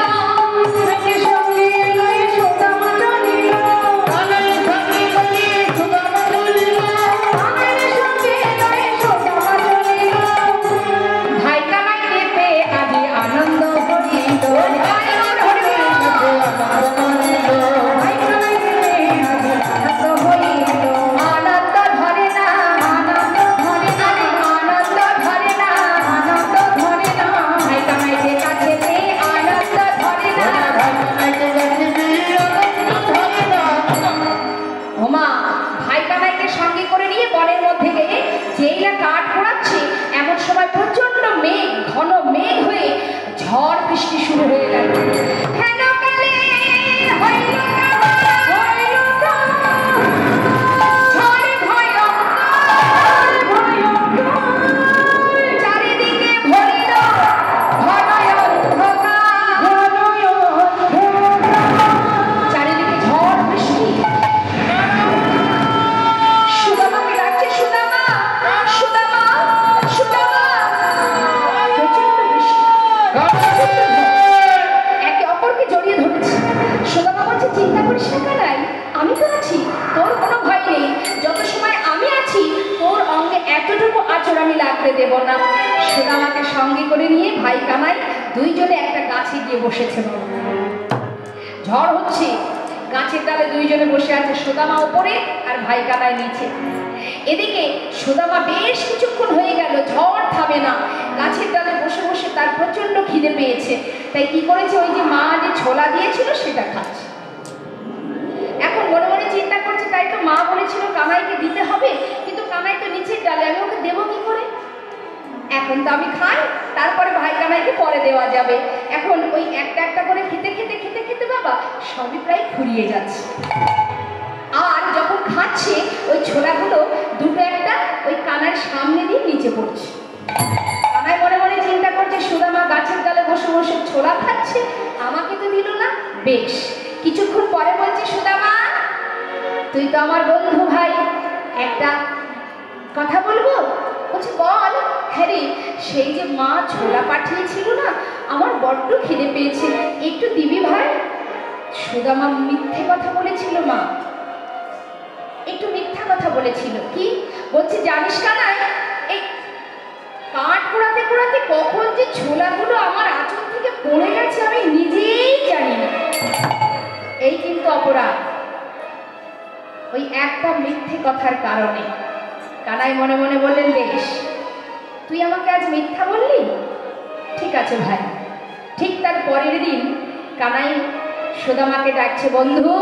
কানাইকে সঙ্গে লয়ে সুদামা চলিল, কানাই সঙ্গে লয়ে সুদামা চলিল, কানাইকে সঙ্গে লয়ে সুদামা চলিল। ভাই কানাইকে পেয়ে আজি আনন্দ করিল, ভাই কানাইকে পেয়ে আজি আনন্দ হইল। আনন্দ ধরে না, আনন্দ ধরে না, আনন্দ ধরে না, আনন্দ ধরে না। ভাই কানাইকে কাছে পেয়ে আনন্দ ধরে না, ভাই কানাইকে কাছে পেয়ে আনন্দ ধরে না। ওমা, ভাই কানাইকে সঙ্গে করে নিয়ে বনের মধ্যে গিয়ে যেই না কাঠ পোড়াচ্ছে, এমন সময় প্রচন্ড মেঘ, ঘন মেঘ হয়ে ঝড় বৃষ্টি শুরু হয়ে গেল। হেন কালে হইল ঝড়ে চারিদিকে ভরিল ঘনয় অন্ধকার, চারিদিকে ঝড় বৃষ্টি। সুদামাকে ডাকছে, সুদামা, সুদামা, সুদামা। প্রচন্ড বৃষ্টি, একে অপরকে জড়িয়ে ধরেছে। সুদামা বলছে, চিন্তা করিস না কানাই, আমি তো আছি, তোর কোনো ভয় নেই। যত সময় আমি আছি তোর অঙ্গে এতটুকু আঁচড় আমি লাগতে দেব না। সুদামাকে সঙ্গে করে নিয়ে ভাই কানাই দুইজনে একটা গাছে গিয়ে বসেছে। ঝড় হচ্ছে, গাছের ডালে দুইজনে বসে আছে, সুদামা উপরে আর ভাই কানাই নিচে। এদিকে সুদামা বেশ কিছুক্ষণ হয়ে গেল, ঝড় থামে না। গাছের ডালে বসে বসে তার প্রচন্ড খিদে পেয়েছে, তাই কি করেছে, ওই যে মা যে ছোলা দিয়েছিল সেটা খাচ্ছে। এখন মনে মনে চিন্তা করছে, তাই তো মা বলেছিল কানাইকে দিতে হবে, কিন্তু কানাই তো নিচের ডালে, আমি ওকে দেবো কি করে? এখন তো আমি খাই, তারপরে ভাই কানাইকে পরে দেওয়া যাবে। এখন ওই একটা একটা করে খেতে খেতে খেতে খেতে বাবা সবই প্রায় ফুরিয়ে যাচ্ছে। আর যখন খাচ্ছে ওই ছোলাগুলো দুটো একটা ওই কানার সামনে দিয়ে নিচে পড়ছে। কানাই মনে মনে চিন্তা করছে, সুদামা গাছের ডালে বসে বসে ছোলা খাচ্ছে, আমাকে তো দিল না। বেশ কিছুক্ষণ পরে বলছে, সুদামা তুই তো আমার বন্ধু ভাই, একটা কথা বলবো? বলছে, বল। হ্যাঁ রে, সেই যে মা ছোলা পাঠিয়েছিল না, আমার বড্ড খিদে পেয়েছে, একটু দিবি ভাই? সুদামা মিথ্যে কথা বলেছিল, মা একটু মিথ্যা কথা বলেছিল। কি বলছে জানিস কানাই, এই কাঠ পোড়াতে পোড়াতে কখন যে ছোলাগুলো আমার আঁচল থেকে পড়ে গেছে আমি নিজেই জানি না। এই কিন্তু অপরাধ, ওই একটা মিথ্যে কথার কারণে। কানাই মনে মনে বললেন, বেশ তুই আমাকে আজ মিথ্যা বললি, ঠিক আছে ভাই। ঠিক তার পরের দিন কানাই সুদামাকে ডাকছে, বন্ধু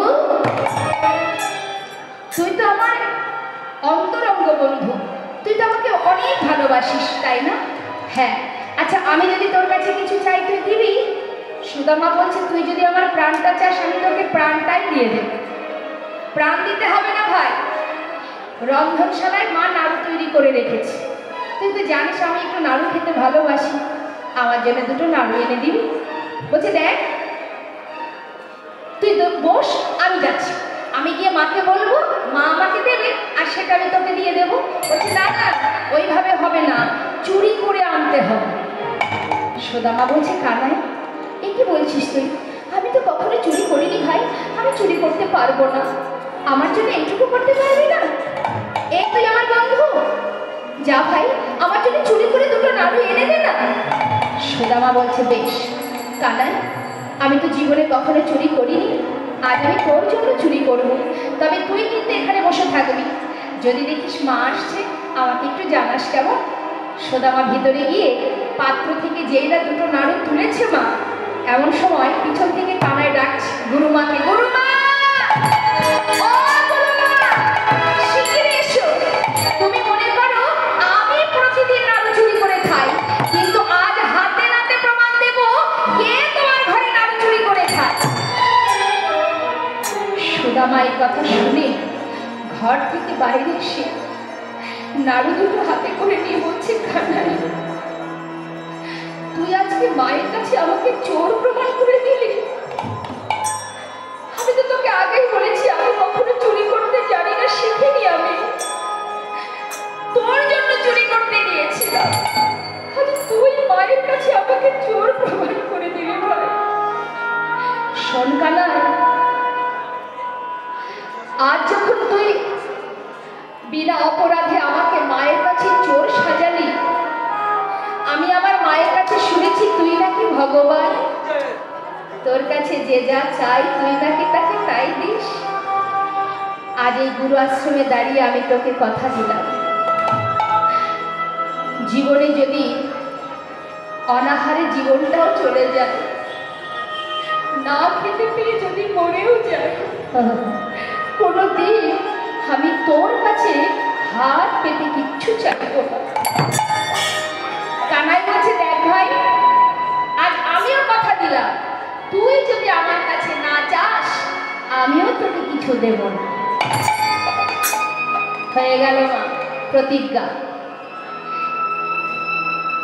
তুই তো আমার অন্তরঙ্গ বন্ধু, তুই তো আমাকে অনেক ভালোবাসিস, তাই না? হ্যাঁ। আচ্ছা, আমি যদি তোর কাছে কিছু চাই তুই দিবি? সুদামা বলছে, তুই যদি আমার প্রাণটা চাস আমি তোকে প্রাণটাই দিয়ে দেব। প্রাণ দিতে হবে না ভাই, রন্ধনশালায় মা নাড়ু তৈরি করে রেখেছে, তুই তো জানিস আমি একটু নাড়ু খেতে ভালোবাসি, আমার জন্য দুটো নাড়ু এনে দিবি? বলছে, দেখ তুই তো বস, আমি যাচ্ছি, আমি গিয়ে মাকে বলবো, মা আমাকে দেবে আর সেটা আমি তোকে দিয়ে দেবো। বলছে, না না, ওইভাবে হবে না, চুরি করে আনতে হবে। সুদামা বলছে, কানাই এ কি বলছিস তুই? আমি তো কখনো চুরি করিনি ভাই, আমি চুরি করতে পারবো না। আমার জন্য এইটুকু করতে পারবি না? এই তুই আমার বন্ধু, যা ভাই আমার জন্য চুরি করে দুটো নাড়ু এনে দে না। সুদামা বলছে, বেশ কানাই, আমি তো জীবনে কখনো চুরি করিনি, আজ আমি তোর জন্য চুরি করবো, তবে তুই কিন্তু এখানে বসে থাকবি, যদি দেখিস মা আসছে আমাকে একটু জানাস, কেমন? সুদামা ভিতরে গিয়ে পাত্র থেকে যেই না দুটো নাড়ু তুলেছে মা, এমন সময় পিছন থেকে কানায় ডাকছে গুরুমাকে, গুরুমা ও গুরুমা, শিগগিরই এসো। তুমি মনে করো আমি প্রতিদিন নাড়ু চুরি করে খাই, কিন্তু আজ হাতে নাতে প্রমাণ দেব কে তোমার ঘরে নাড়ু চুরি করে খায়। সুদামা এই কথা শুনে ঘর থেকে বাইরে এসে নাড়ু দুটো হাতে করে নিয়ে বলছে, কানাই তুই আজকে মায়ের কাছে আমাকে চোর প্রমাণ করে দিলি। আমি তো তোকে আগেই বলেছি আমি কখনো চুরি করতে জানি না, শিখিনি। আমি তোর জন্য চুরি করতে গিয়েছিলাম, তুই মায়ের কাছে আমাকে চোর প্রমাণ করে দিলি। ভাই শোন কানাই, আজ যখন তুই বিনা অপরাধে আমাকে মায়ের কাছে চোর সাজালি, আমি আমার মায়ের কাছে শুনেছি তুই নাকি ভগবান, তোর কাছে যে যা চাই তুই নাকি তাকে তাই দিস। আজ এই গুরু আশ্রমে দাঁড়িয়ে আমি তোকে কথা দিলাম, জীবনে যদি অনাহারে জীবনটাও চলে যায়, না খেতে পেয়ে যদি মরেও যায়, কোনোদিন আমি তোর কাছে হাত পেতে কিচ্ছু চাইব না। কানাই বলছে, দেখ ভাই, আজ আমিও কথা দিলাম তুই যদি আমার কাছে না চাস আমিও তোকে কিছু দেব না। হয়ে গেল মা প্রতিজ্ঞা।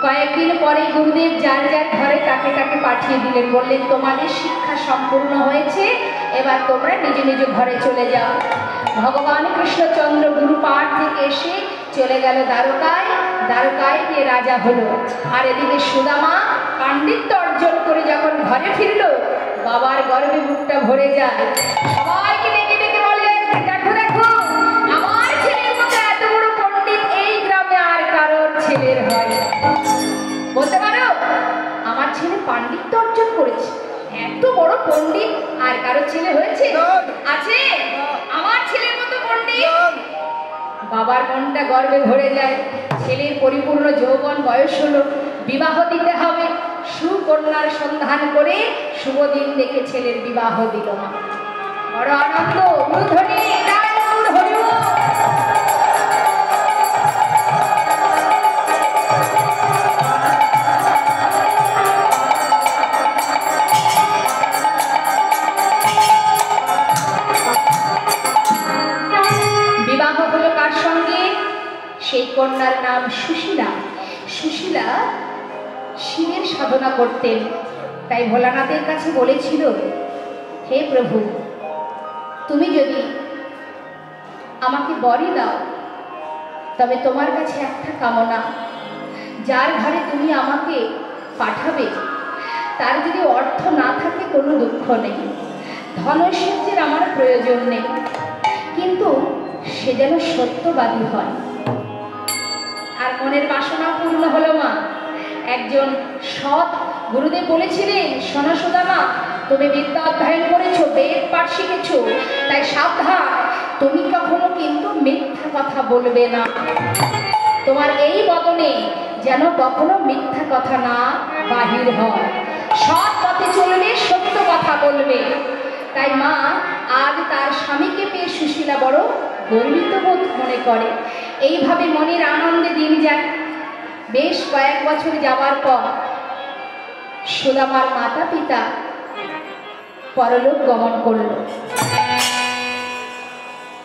কয়েকদিন পরে গুরুদেব যার যার ঘরে তাকে তাকে পাঠিয়ে দিলেন, বললেন তোমাদের শিক্ষা সম্পূর্ণ হয়েছে, এবার তোমরা নিজ নিজ ঘরে চলে যাও। ভগবান কৃষ্ণচন্দ্র গুরু পাঠ থেকে এসে চলে গেল দ্বারকায়, দ্বারকায় গিয়ে রাজা হলো। আর এদিকে সুদামা পাণ্ডিত্য অর্জন করে যখন ঘরে ফিরল, বাবার গর্বে বুকটা ভরে যায়। সবাইকে ডেকে ডেকে বলে, দেখো দেখো আমার ছেলের মতো এত বড় পণ্ডিত এই গ্রামে আর কারোর ছেলের হয়। বলতে পারো আমার ছেলে পাণ্ডিত্য অর্জন করেছে, এত বড় পণ্ডিত আর কারো ছেলে হয়েছে? আছে আমার ছেলের মতো পণ্ডিত? বাবার মনটা গর্বে ভরে যায়। ছেলের পরিপূর্ণ যৌবন বয়স হলো, বিবাহ দিতে হবে। সুকন্যার সন্ধান করে শুভ দিন দেখে ছেলের বিবাহ দিল মা। বড় আনন্দ, গুরুধ্বনি সেই কন্যার নাম সুশীলা। সুশীলা শিবের সাধনা করতেন, তাই ভোলানাথের কাছে বলেছিল, হে প্রভু, তুমি যদি আমাকে বরই দাও তবে তোমার কাছে একটা কামনা, যার ঘরে তুমি আমাকে পাঠাবে তার যদি অর্থ না থাকে কোনো দুঃখ নেই, ধনৈশ্বর্যের আমার প্রয়োজন নেই, কিন্তু সে যেন সত্যবাদী হয়। আর মনের বাসনা পূর্ণ হলো মা। একজন সৎ গুরুদেব বলেছিলেন, শোনো সুদামা, তুমি বিদ্যা অধ্যয়ন করেছো, বেদ পাঠ শিখেছো, তাই সাবধান, তুমি কখনো কিন্তু মিথ্যা কথা বলবে না। তোমার এই বদনে যেন কখনো মিথ্যা কথা না বাহির হয়, সৎ পথে চলবে, সত্য কথা বলবে। তাই মা আজ তার স্বামীকে পেয়ে সুশীলা বড় গর্বিত বোধ মনে করে। এইভাবে মনের আনন্দে দিন যায়। বেশ কয়েক বছর যাবার পর সুদামার মাতা পিতা পরলোক গমন করল।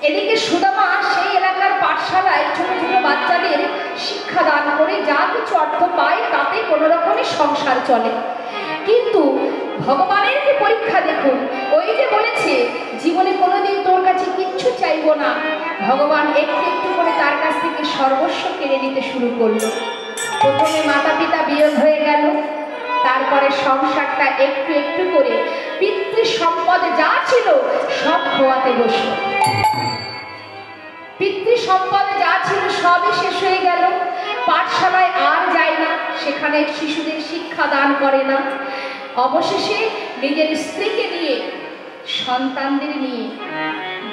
এদিকে সুদামা সেই এলাকার পাঠশালায় ছোট ছোট বাচ্চাদের শিক্ষা দান করে যা কিছু অর্থ পায় তাতে কোনো রকমের সংসার চলে। কিন্তু ভগবানের কি পরীক্ষা দেখুন, ওই যে বলেছে জীবনে কোনোদিন তোর কাছে কিচ্ছু চাইবো না, ভগবান একটু একটু করে তার কাছ থেকে সর্বস্ব কেড়ে নিতে শুরু করলো। প্রথমে মাতা পিতা বিয়োগ হয়ে গেল, তারপরে সংসারটা একটু একটু করে পিতৃ সম্পদ যা ছিল সব খোয়াতে বসলো। পিতৃ সম্পদ যা ছিল সবই শেষ হয়ে গেল। পাঠশালায় আর যায় না, সেখানে শিশুদের শিক্ষা দান করে না। অবশেষে নিজের স্ত্রীকে নিয়ে, সন্তানদের নিয়ে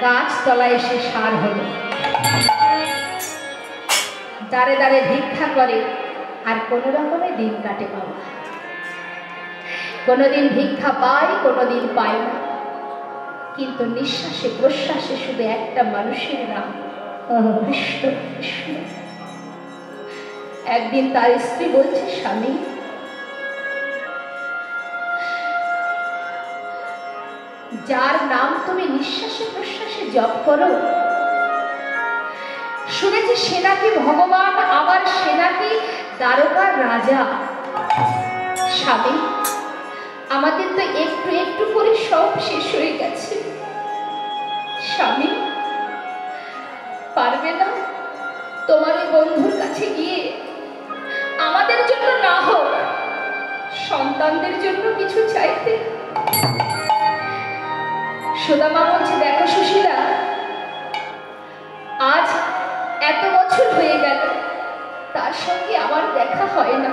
গাছতলায় এসে সার হলো। দাঁড়ে দাঁড়ে ভিক্ষা করে, আর কোনো রকমে দিন কাটে বাবা। কোনোদিন ভিক্ষা পাই, কোনোদিন পাই না, কিন্তু নিঃশ্বাসে প্রশ্বাসে শুধু একটা মানুষের নাম, কৃষ্ণ কৃষ্ণ। একদিন তার স্ত্রী বলছে, স্বামী, যার নাম তুমি নিঃশ্বাসে প্রশ্বাসে জপ করো, শুনেছি সে নাকি ভগবান, আবার সে নাকি দ্বারকার রাজা। স্বামী, আমাদের তো একটু একটু করে সব শেষ হয়ে গেছে। স্বামী, পারবে না তোমার এই বন্ধুর কাছে গিয়ে আমাদের জন্য না হোক সন্তানদের জন্য কিছু চাইতে? সুদামা বলছে, দেখো সুশীলা, আজ এত বছর হয়ে গেল তার সঙ্গে আমার দেখা হয় না,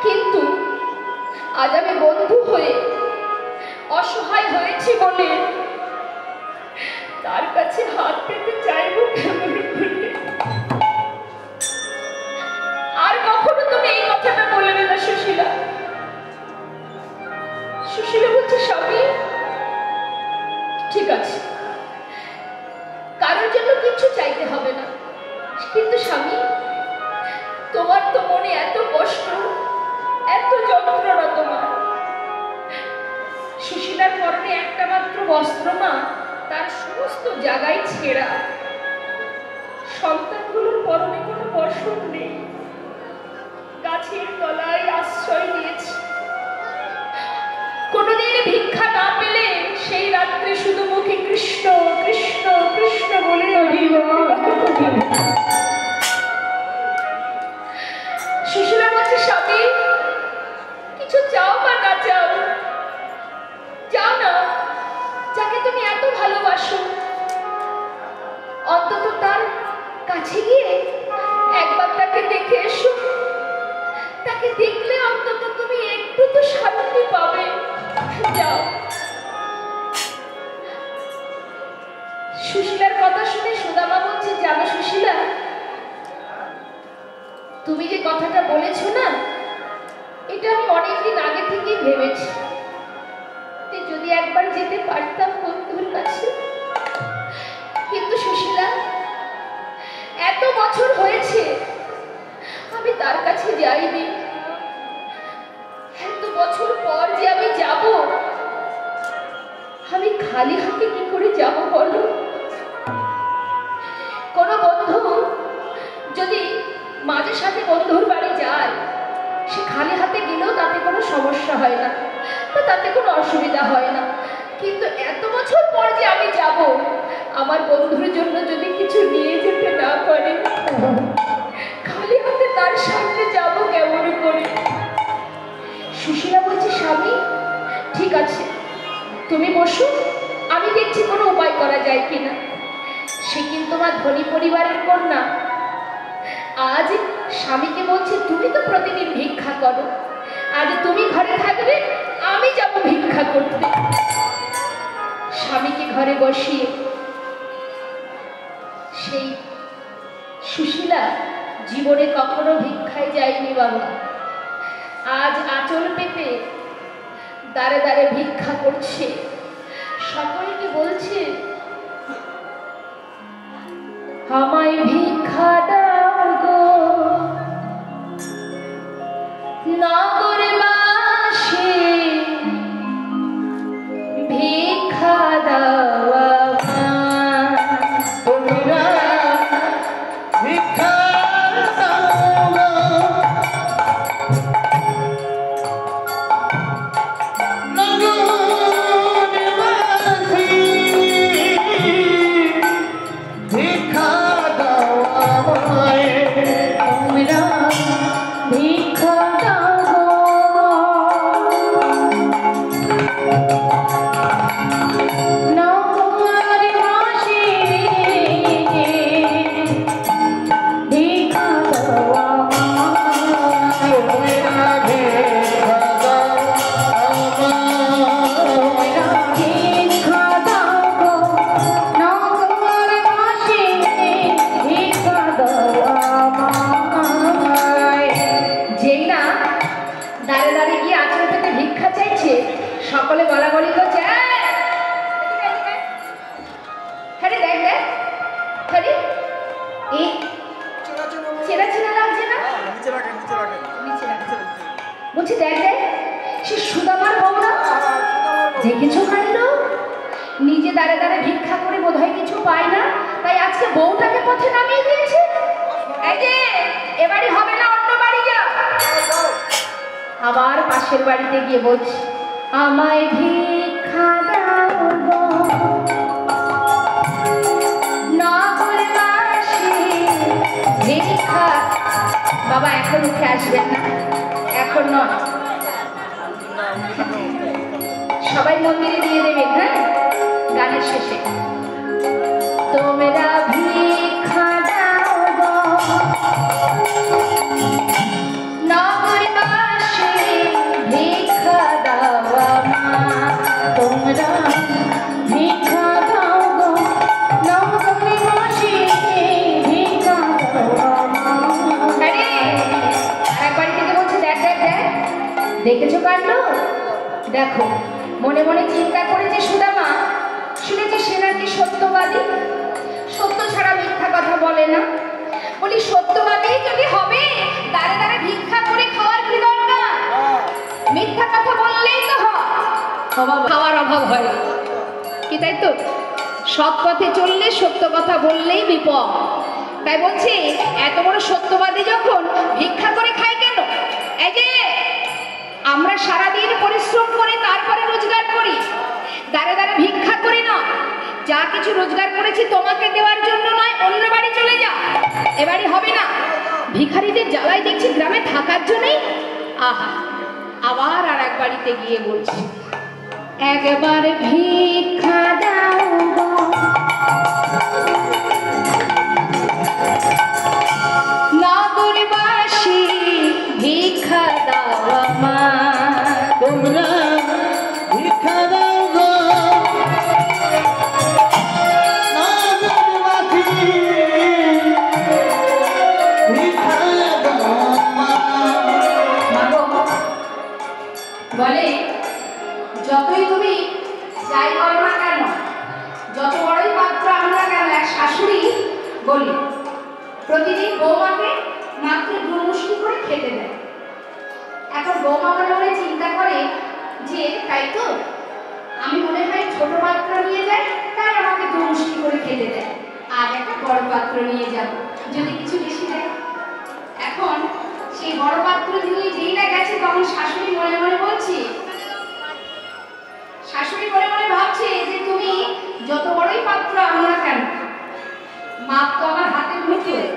কিন্তু আজ আমি বন্ধু হয়ে অসহায় হয়েছি বলে তার কাছে হাত পেতে চাইব কেমন করে। আর কখনো তুমি এই কথাটা বলবে না সুশীলা। সুশীলা বলছে, স্বামী ঠিক আছে, কারোর জন্য কিছু চাইতে হবে না, কিন্তু স্বামী তোমার তো মনে এত কষ্ট, এত যন্ত্রণা তোমার। সুশীলার পরনে একটা মাত্র বস্ত্র না, তার সমস্ত জায়গায় ছেঁড়া। সন্তানগুলোর পরনে কোনো বস্ত্র নেই, গাছের তলায় আশ্রয় নিয়েছে। কোনোদিন ভিক্ষা না পেলে সেই রাত্রে শুধু মুখে কৃষ্ণ কৃষ্ণ কৃষ্ণ বলে সুশীলা বলছে, স্বামী কিছু চাও বা না চাও, চাও না, যাকে তুমি এত ভালোবাসো অন্তত তার কাছে গিয়ে একবার তাকে দেখে এসো। তাকে দেখলে অন্তত তুমি একটু তো শান্তি পাবে। যাও। সুশীলার কথা শুনে সুদামা বলছে, জানো সুশীলা, তুমি যে কথাটা বলেছো না, এটা আমি অনেকদিন আগে থেকেই ভেবেছি, যদি একবার যেতে পারতাম বন্ধুর কাছে। কিন্তু সুশীলা, এত বছর হয়েছে আমি তার কাছে যাইনি, এত বছর পর যে আমি যাব, আমি খালি হাতে কি করে যাব বলো? কোনো বন্ধু যদি মাঝে সাথে বন্ধুর বাড়ি যায়, সে খালি হাতে গেলেও তাতে কোনো সমস্যা হয় না, বা তাতে কোনো অসুবিধা হয় না, কিন্তু এত বছর পর যে আমি যাব, আমার বন্ধুর জন্য যদি কিছু নিয়ে যেতে না পারি, খালি হাতে তার সামনে যাব কেমন করে? সুশীলা বলছে, স্বামী ঠিক আছে, তুমি বসো, আমি দেখছি কোনো উপায় করা যায় কিনা। সে কিন্তু আমার ধনী পরিবারের কন্যা, আজ স্বামীকে বলছে, তুমি তো প্রতিদিন ভিক্ষা করো, আজ তুমি ঘরে থাকবে, আমি যাব ভিক্ষা করতে। স্বামীকে ঘরে বসিয়ে সেই সুশীলা জীবনে কখনো ভিক্ষায় যায়নি বাবা, আজ আঁচল পেতে দাঁড়ে দাঁড়ে ভিক্ষা করছে। সকলকে বলছে, আমায় ভিক্ষা দাও গো নগরবাসী, ভিক্ষা দাও তোমরা ভিক্ষা দাও গো নগরবাসী, ভিক্ষা দাও আমায়, তোমরা ভিক্ষা দাও গো বলছি দেখ দেখ, সে সুদামার বউ না? দেখেছো কাণ্ড, নিজে দাঁড়ে দাঁড়ে ভিক্ষা করে বোধহয় কিছু পায় না, তাই আজকে বউটাকে পথে নামিয়ে দিয়েছে। এই যে এ বাড়ি হবে না, অন্য বাড়ি যা। আবার পাশের বাড়িতে গিয়ে বলছে, আমায় ভিক্ষা দাও গো, নগর বাসী ভিক্ষা। বাবা এখন উঠে আসবেন না, এখন নয়, সবাই মন্দিরে দিয়ে দেবেন। হ্যাঁ, গানের শেষে তোমরা ভিক্ষা দাও গো, নগরবাসী ভিক্ষা দাও আমার, তোমরা ভিক্ষা দাও গো, নগরবাসী ভিক্ষা দাও আমার। আরেক বাড়ি থেকে বলছে দেখ দেখ দেখ, দেখেছো কাণ্ড? দেখো, মনে মনে চিন্তা করেছে সুদামা, শুনেছে সে নাকি সত্যবাদী, সত্য ছাড়া মিথ্যা কথা বলে না। বলি সত্যবাদী যদি হবে, দাঁড়ে দাঁড়ে ভিক্ষা করে খাওয়ার কি দরকার? মিথ্যা কথা বললেই তো হয়, খাওয়ার অভাব হয় কি, তাই তো? সৎ পথে চললে, সত্য কথা বললেই বিপদ। তাই বলছি, এত বড় সত্যবাদী যখন ভিক্ষা করে খায় কেন? এই যে আমরা সারাদিন পরিশ্রম করে তারপরে রোজগার করি, দাঁড়ে দাঁড়ে ভিক্ষা করি না। যা কিছু রোজগার করেছি তোমাকে দেওয়ার জন্য নয়, অন্য বাড়ি চলে যা, এ বাড়ি হবে না। ভিখারিদের জ্বালায় দেখছি গ্রামে থাকার জন্যই। আহা, আবার আর এক বাড়িতে গিয়ে বলছি, একবার ভিক্ষা দাও গো, নগরবাসী ভিক্ষা দাও আমার, তোমরা ভিক্ষা দাও গো, নগরবাসী ভিক্ষা দাও আমার। বলে যতই তুমি যাই করো না কেন, যত বড়ই পাত্র আনো না কেন, এক শাশুড়ি বলি প্রতিদিন বৌমাকে মাত্র 2 মুষ্টি করে খেতে দেয়। এখন বৌমা মনে মনে চিন্তা করে যে তাই তো, আমি মনে হয় ছোট পাত্র নিয়ে যাই, তাই আমাকে 2 মুষ্টি করে খেতে দেয়, আর একটা বড় পাত্র নিয়ে যাব, যদি কিছু বেশি দেয়। এখন সেই বড় পাত্র নিয়ে যেই না গেছে, তখন শাশুড়ি মনে মনে বলছে, শাশুড়ি মনে মনে ভাবছে যে তুমি যত বড়ই পাত্র আনো না কেন, মাপ তো আমার হাতের মুঠোয়,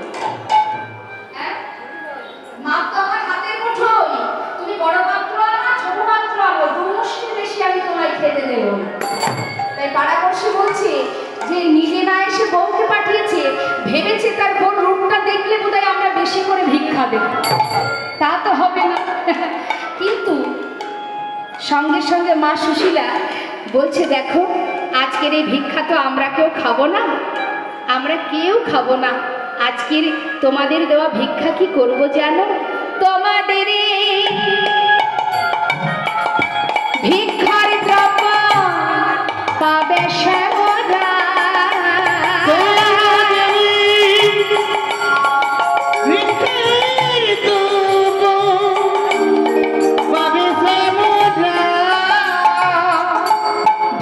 মাপ তো আমার হাতের মুঠোয়, তুমি বড় পাত্র আনো ছোট পাত্র আনো, 2 মুষ্টি বেশি আমি তোমায় খেতে দেব। তাই পাড়াপড়শি বলছে যে নিজে না এসে বউকে পাঠিয়েছে, ভেবেছে তার বোন রূপটা দেখলে বোধহয় আমরা বেশি করে ভিক্ষা দেব। তা তো হবে না। কিন্তু সঙ্গে সঙ্গে মা সুশীলা বলছে, দেখো আজকের এই ভিক্ষা তো আমরা কেউ খাবো না, আমরা কেউ খাবো না। আজকের তোমাদের দেওয়া ভিক্ষা কি করব জানো? তোমাদের ভিক্ষার দ্রব্য পাবে শ্যামরা,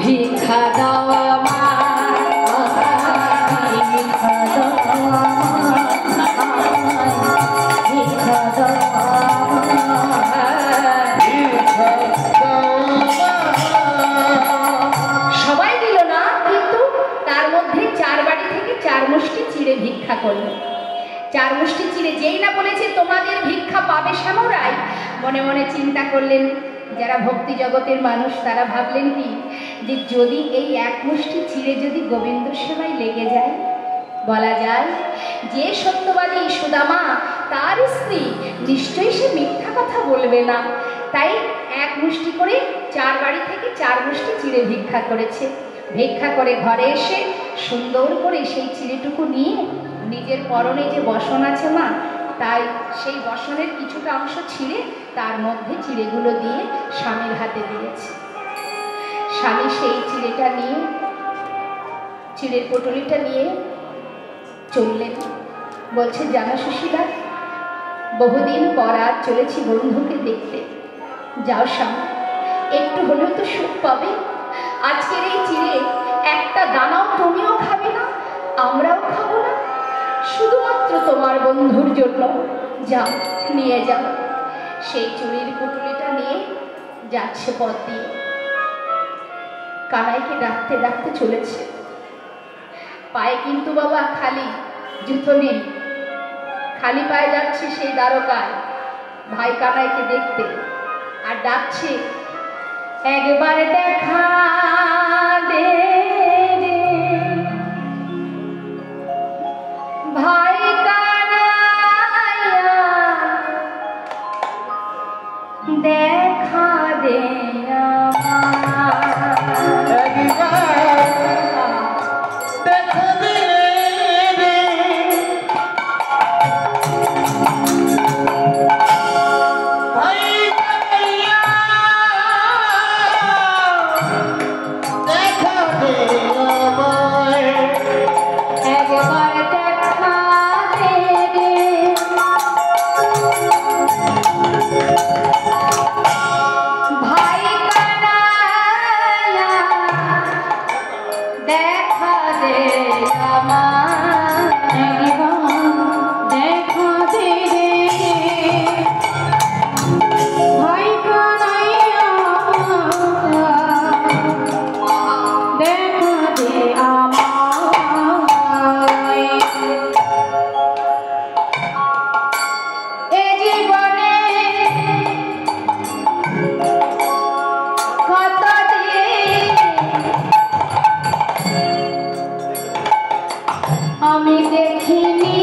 ভিক্ষা দাও আমার, ভিক্ষা দাও আমার, ভিক্ষা দাও সবাই দিল না, কিন্তু তার মধ্যে 4 বাড়ি থেকে 4 মুষ্টি চিড়ে ভিক্ষা করলো। 4 মুষ্টি চিড়ে যেই না বলেছে তোমাদের ভিক্ষা পাবে শ্যামরাই, মনে মনে চিন্তা করলেন যারা ভক্তি জগতের মানুষ, তারা ভাবলেন কি যে যদি এই 1 মুষ্টি চিড়ে যদি গোবিন্দ সেবায় লেগে যায়, বলা যায় যে সত্যবাদী সুদামা তার স্ত্রী, নিশ্চয়ই সে মিথ্যা কথা বলবে না। তাই 1 মুষ্টি করে 4 বাড়ি থেকে 4 মুষ্টি চিড়ে ভিক্ষা করেছে। ভিক্ষা করে ঘরে এসে সুন্দর করে সেই চিড়েটুকু নিয়ে নিজের পরনে যে বসন আছে মা, তাই সেই বসনের কিছুটা অংশ ছিঁড়ে তার মধ্যে চিড়েগুলো দিয়ে স্বামীর হাতে দিয়েছে। স্বামী সেই চিড়েটা নিয়ে, চিড়ের পটলিটা নিয়ে চললেন। বলছে জানো সুশীলা, বহুদিন পর আজ চলেছি বন্ধুকে দেখতে। যাও স্বামী, একটু হলেও তো সুখ পাবে। আজকের এই চিড়ে একটা দানাও তুমিও খাবে না, আমরাও খাবো না, শুধুমাত্র তোমার বন্ধুর জন্য। যাও, নিয়ে যাও। সেই চুরির পুটুলিটা নিয়ে যাচ্ছে পথ দিয়ে, কানাইকে ডাকতে ডাকতে চলেছে। পায়ে কিন্তু বাবা খালি জুতো নেই, খালি পায়ে যাচ্ছে সেই দ্বারকায় ভাই কানাইকে দেখতে, আর ডাকছে, একবার দেখা দে রে ভাই কানাইয়া, দেখা দে আমি দেখিনি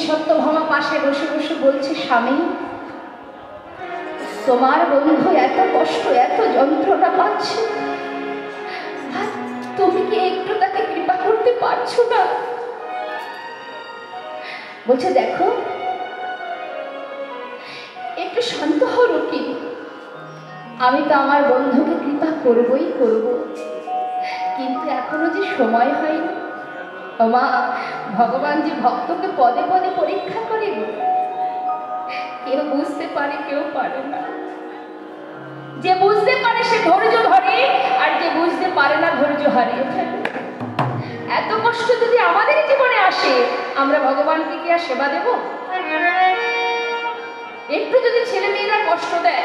সত্যভামা পাশে বসে বসে বলছে, স্বামী তোমার বন্ধু এত কষ্ট এত যন্ত্রণা পাচ্ছে, তুমি কি একটু তাকে কৃপা করতে পারছো না? বলছে, দেখো একটু শান্ত হও রুকি, আমি তো আমার বন্ধুকে কৃপা করবই করব, কিন্তু এখনো যে সময় হয়নি। মা, ভগবান যে ভক্তকে পদে পদে পরীক্ষা করে, কেউ বুঝতে পারে কেউ পারে না। যে বুঝতে পারে সে ধৈর্য ধরে, আর যে বুঝতে পারে না ধৈর্য হারিয়ে ফেলে। এত কষ্ট যদি আমাদের জীবনে আসে, আমরা ভগবানকে কি আর সেবা দেব? একটু যদি ছেলে মেয়েরা কষ্ট দেয়,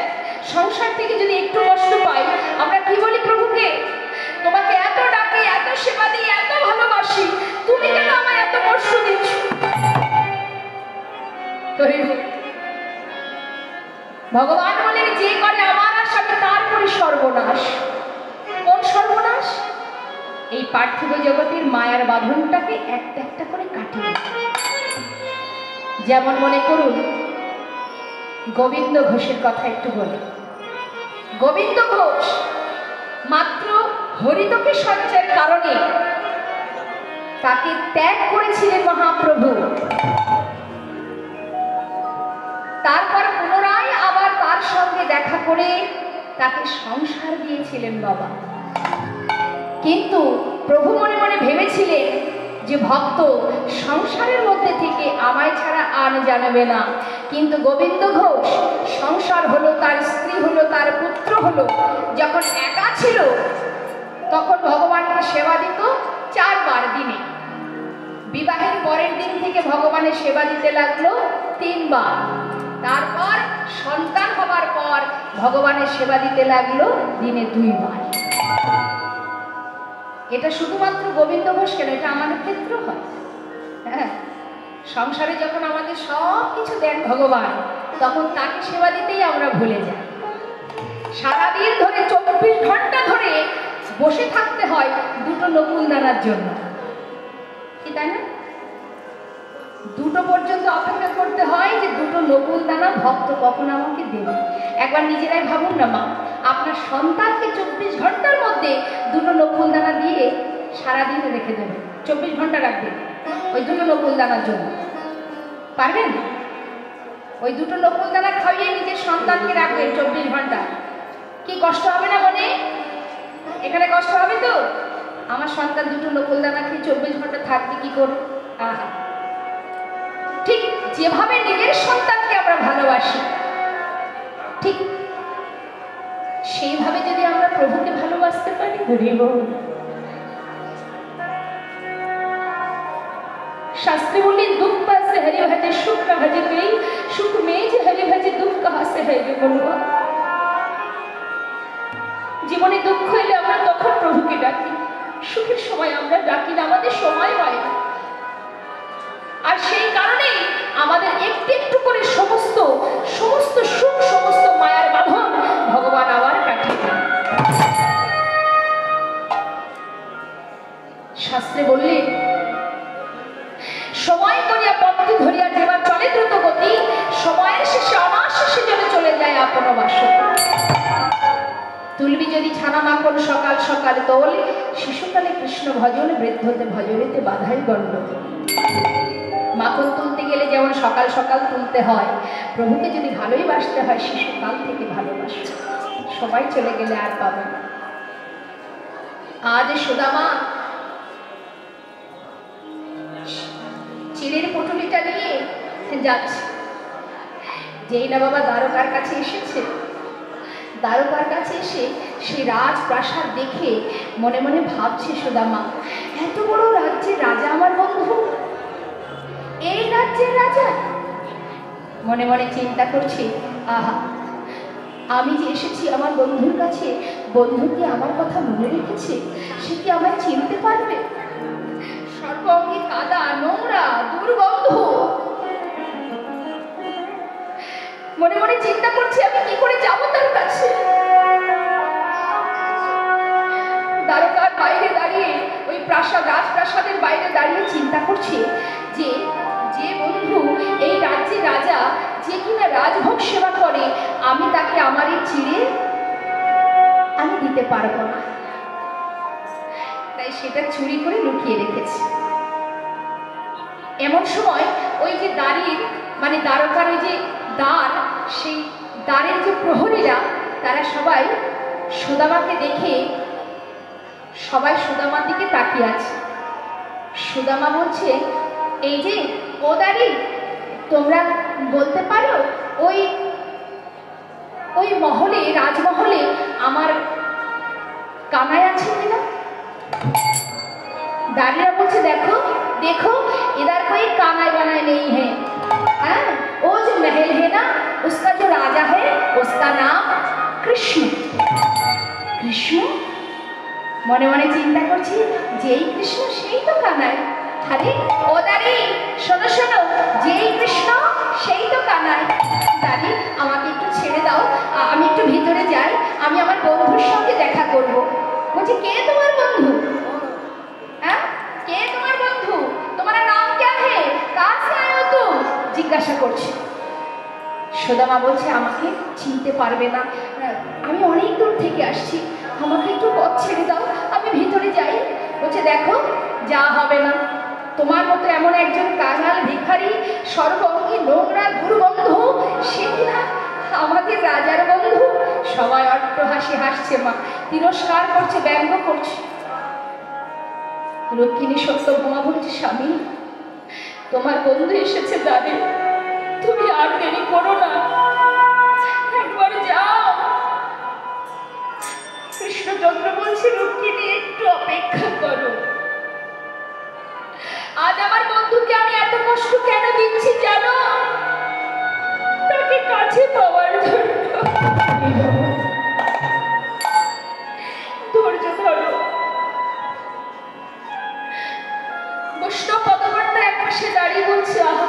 সংসার থেকে যদি একটু কষ্ট পাই, আমরা কি বলি প্রভুকে, তোমাকে এত ডাকি এত সেবা দিই এত ভালোবাসি, তুমি কেন আমায় এত কষ্ট দিচ্ছ? ভগবান বলেন, যে করে আমার আশাকে তার করি সর্বনাশ। কোন সর্বনাশ? এই পার্থিব জগতের মায়ার বাঁধনটাকে একটা একটা করে কাটিয়ে। যেমন মনে করুন গোবিন্দ ঘোষের কথা একটু বলি। গোবিন্দ ঘোষ মাত্র হরিতকে সঞ্চয়ের কারণে তাকে ত্যাগ করেছিলেন মহাপ্রভু। তারপর পুনরায় আবার তার সঙ্গে দেখা করে তাকে সংসার দিয়েছিলেন বাবা। কিন্তু প্রভু মনে মনে ভেবেছিলেন যে ভক্ত সংসারের মধ্যে থেকে আমায় ছাড়া আর জানবে না। কিন্তু গোবিন্দ ঘোষ সংসার হলো, তার স্ত্রী হলো, তার পুত্র হলো, যখন একা ছিল তখন ভগবানকে সেবা দিত 4 বার দিনে। একদিন থেকে ভগবানের সেবা দিতে লাগলো 3 বার। তারপর সন্তান হবার পর ভগবানের সেবা দিতে লাগলো দিনে 2 বার। এটা শুধুমাত্র গোবিন্দ ঘোষ কেন, এটা আমাদের ক্ষেত্র হয়। হ্যাঁ, সংসারে যখন আমাদের সব কিছু দেন ভগবান, তখন তাকে সেবা দিতেই আমরা ভুলে যাই। সারাদিন ধরে 24 ঘন্টা ধরে বসে থাকতে হয় 2টো নকুল দানার জন্য, কি তাই না? 2টো পর্যন্ত অপেক্ষা করতে হয় যে 2টো নকুল দানা ভক্ত কখন আমাকে দেবে। একবার নিজেরাই ভাবুন না মা, আপনার সন্তানকে 24 ঘন্টার মধ্যে 2টো নকুল দানা দিয়ে সারাদিন রেখে দেবে, 24 ঘন্টা রাখবেন ওই 2টো নকুল দানার জন্য, পারবেন? ওই 2টো নকুল দানা খাইয়ে নিজের সন্তানকে রাখবেন 24 ঘন্টা, কি কষ্ট হবে না মনে? এখানে কষ্ট হবে তো? আমার সন্তান 2টো নকুল দানা খেয়ে 24 ঘন্টা থাকবে কি করে? আহা, ঠিক যেভাবে নিজের সন্তানকে আমরা ভালোবাসি, ঠিক সেইভাবে যদি আমরা প্রভুকে ভালোবাসতে পারি, शास्त्री बोली दुख पर से हरि भजे सुख न भजे कोई, सुख में जे हरि भजे दुख कहाँ से है गे बलुआ। জীবনে দুঃখ এলে আমরা তখন প্রভুকে ডাকি, সুখের সময় আমরা ডাকি না, আমাদের সময় হয় না। আর সেই কারণেই আমাদের একটু একটু করে সমস্ত সুখ, সমস্ত মায়ার বাঁধন ভগবান আবার কাটিয়ে দেন। শাস্ত্রে বললেন, সময় করিয়া পথটি ধরিয়া যেবা চলে দ্রুত গতি, সময়ের শেষে অনাশেষে যেন চলে যায় আপন বাসন। তুলবি যদি ছানা মাখন সকাল সকাল তোল, শিশুকালে কৃষ্ণ ভজন, বৃদ্ধতে ভজনেতে বাধাই গণ্ডগোল। মাখন তুলতে গেলে যেমন সকাল সকাল তুলতে হয়, প্রভুকে যদি ভালোই বাসতে হয় শিশুকাল থেকে ভালোবাসো, সবাই চলে গেলে আর পাবে না। আজ সুদামা চিড়ের পুটুলিটা নিয়ে যাচ্ছে, যেই না বাবা দ্বারকার কাছে এসেছে, দ্বারকার কাছে এসে সেই রাজপ্রাসাদ দেখে মনে মনে ভাবছে সুদামা, এত বড় রাজ্যের রাজা আমার বন্ধু, এই রাজ্যের রাজা। মনে মনে চিন্তা করছে, আহা, আমি যে এসেছি আমার বন্ধুর কাছে, বন্ধু কি আমার কথা মনে রেখেছে? সে কি আমায় চিনতে পারবে? সর্বঙ্গে কাদা, নোংরা, দুর্গন্ধ। মনে মনে চিন্তা করছে, আমি কি করে যাব তার কাছে? দ্বারকার বাইরে দাঁড়িয়ে, ওই রাজপ্রাসাদের বাইরে দাঁড়িয়ে চিন্তা করছে যে যে বন্ধু এই রাজ্যের রাজা, যে কিনা রাজভোগ সেবা করে, আমি তাকে আমার এই চিড়ে আমি দিতে পারবো না, তাই সেটা চুরি করে লুকিয়ে রেখেছে। এমন সময় ওই যে দাঁড়িয়ে মানে দ্বারকার ওই যে দ্বার, সেই দ্বারের যে প্রহরীরা, তারা সবাই সুদামাকে দেখে সবাই সুদামার দিকে তাকিয়ে আছে। সুদামা বলছে, এই যে ও দাঁড়ি, তোমরা বলতে পারো ওই ওই মহলে, রাজমহলে আমার কানাই আছে কিনা? दारिया बोलছে, देखो देखो इधर कोई कानाई बनाई नहीं है, हाँ? वो जो महल है ना, उसका जो राजा है उसका नाम कृष्ण। कृष्ण মনে মনে চিন্তা করছি, যেই কৃষ্ণ সেই তো কানাই। আরে ও দাঁড়ি, শোনো শোনো, যেই কৃষ্ণ সেই তো কানাই। দাঁড়ি, আমাকে একটু ছেড়ে দাও, আমি একটু ভিতরে যাই, আমি আমার বন্ধুর সঙ্গে দেখা করব। বলছি, কে তোমার বন্ধু? হ্যাঁ, কে তোমার বন্ধু? তোমার নাম क्या है? कहाँ से आए हो तुम? জিজ্ঞাসা করছে। সুদামা বলছে, আমাকে চিনতে পারবে না, আমি অনেক দূর থেকে আসছি, আমাকে একটু পথ ছেড়ে দাও, আমি ভিতরে যাই। বলছে, দেখো যা হবে না, তোমার মতো এমন একজন কাঙাল ভিখারি, সর্বঙ্গে নোংরা দুর্গন্ধ, সে কিনা আমাদের রাজার বন্ধু? সবাই অট্টহাসি হাসছে, মা তিরস্কার করছে, ব্যঙ্গ করছে। রক্ষিণী সত্যভামা বলছে, স্বামী তোমার বন্ধু এসেছে দ্বারে, তুমি আর দেরি করো না, একবার যাও। কৃষ্ণচন্দ্র বলছে, রক্ষিণী একটু অপেক্ষা করো, আজ আমার বন্ধুকে আমি কষ্ট কেন দিচ্ছি জানো? তাকে কাছে পাওয়ার জন্য। ধৈর্য ধরো। বৈষ্ণব পদকর্তা এক পাশে দাঁড়িয়ে বলছে, আহা,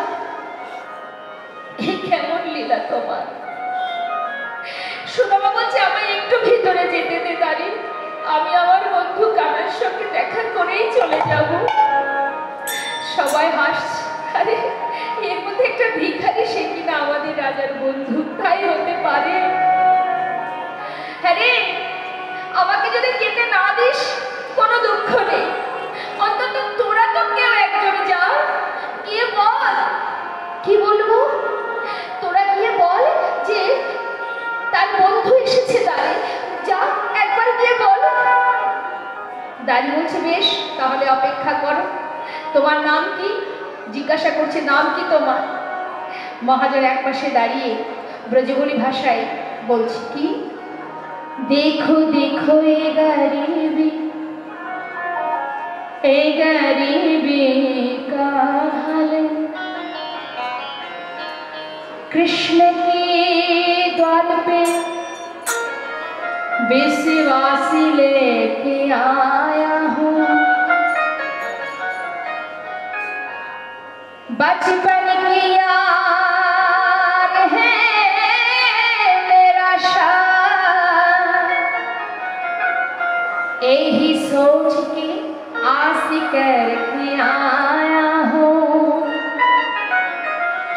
এই কেমন লীলা তোমার। সুদামা বলছে, আমায় একটু ভিতরে যেতে দে দাঁড়িয়ে, আমি আমার বন্ধু কানার সঙ্গে দেখা করেই চলে যাব। সবাই হাসছে, আরে এর মধ্যে একটা ভিখারি, সে কিনা আমাদের রাজার বন্ধু, তাই হতে পারে। হ্যাঁ রে, আমাকে যদি যেতে না দিস কোনো দুঃখ নেই, অন্তত তোরা তো কেউ একজন যা, গিয়ে বল। কি বলবো? তোরা গিয়ে বল যে তার বন্ধু এসেছে দাঁড়ে, যা একবার গিয়ে বল। দাঁড়ি বলছে, বেশ, তাহলে অপেক্ষা করো। তোমার নাম কি? জিজ্ঞাসা করছে, নাম কি তোমার? মহাজন এক পাশে দাঁড়িয়ে ব্রজবুলি ভাষায় বলছে, কি? देखो देखो ये गरीबी का हाल, कृष्ण के द्वार पे विश्वासी लेके आया हूँ। बचपन की याद है मेरा शान, यही सोच के आस करके आया हूँ।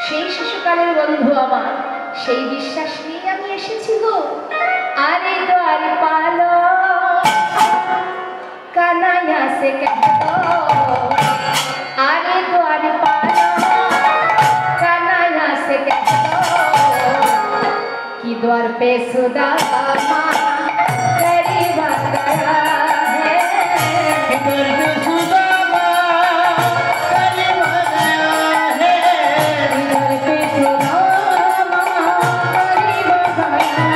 সেই শিশুকালের বন্ধু আমার, সেই বিশ্বাস নিয়ে আমি এসেছি গো। আরে দ্বার পালো কানাইয়া সে কহ দো, আরে দ্বার পালো কানাইয়া সে কহ দো कि द्वार पे सुदामा गरीब गया है। द्वार पे सुदामा गरीब गया है। द्वार पे सुदामा गरीब गया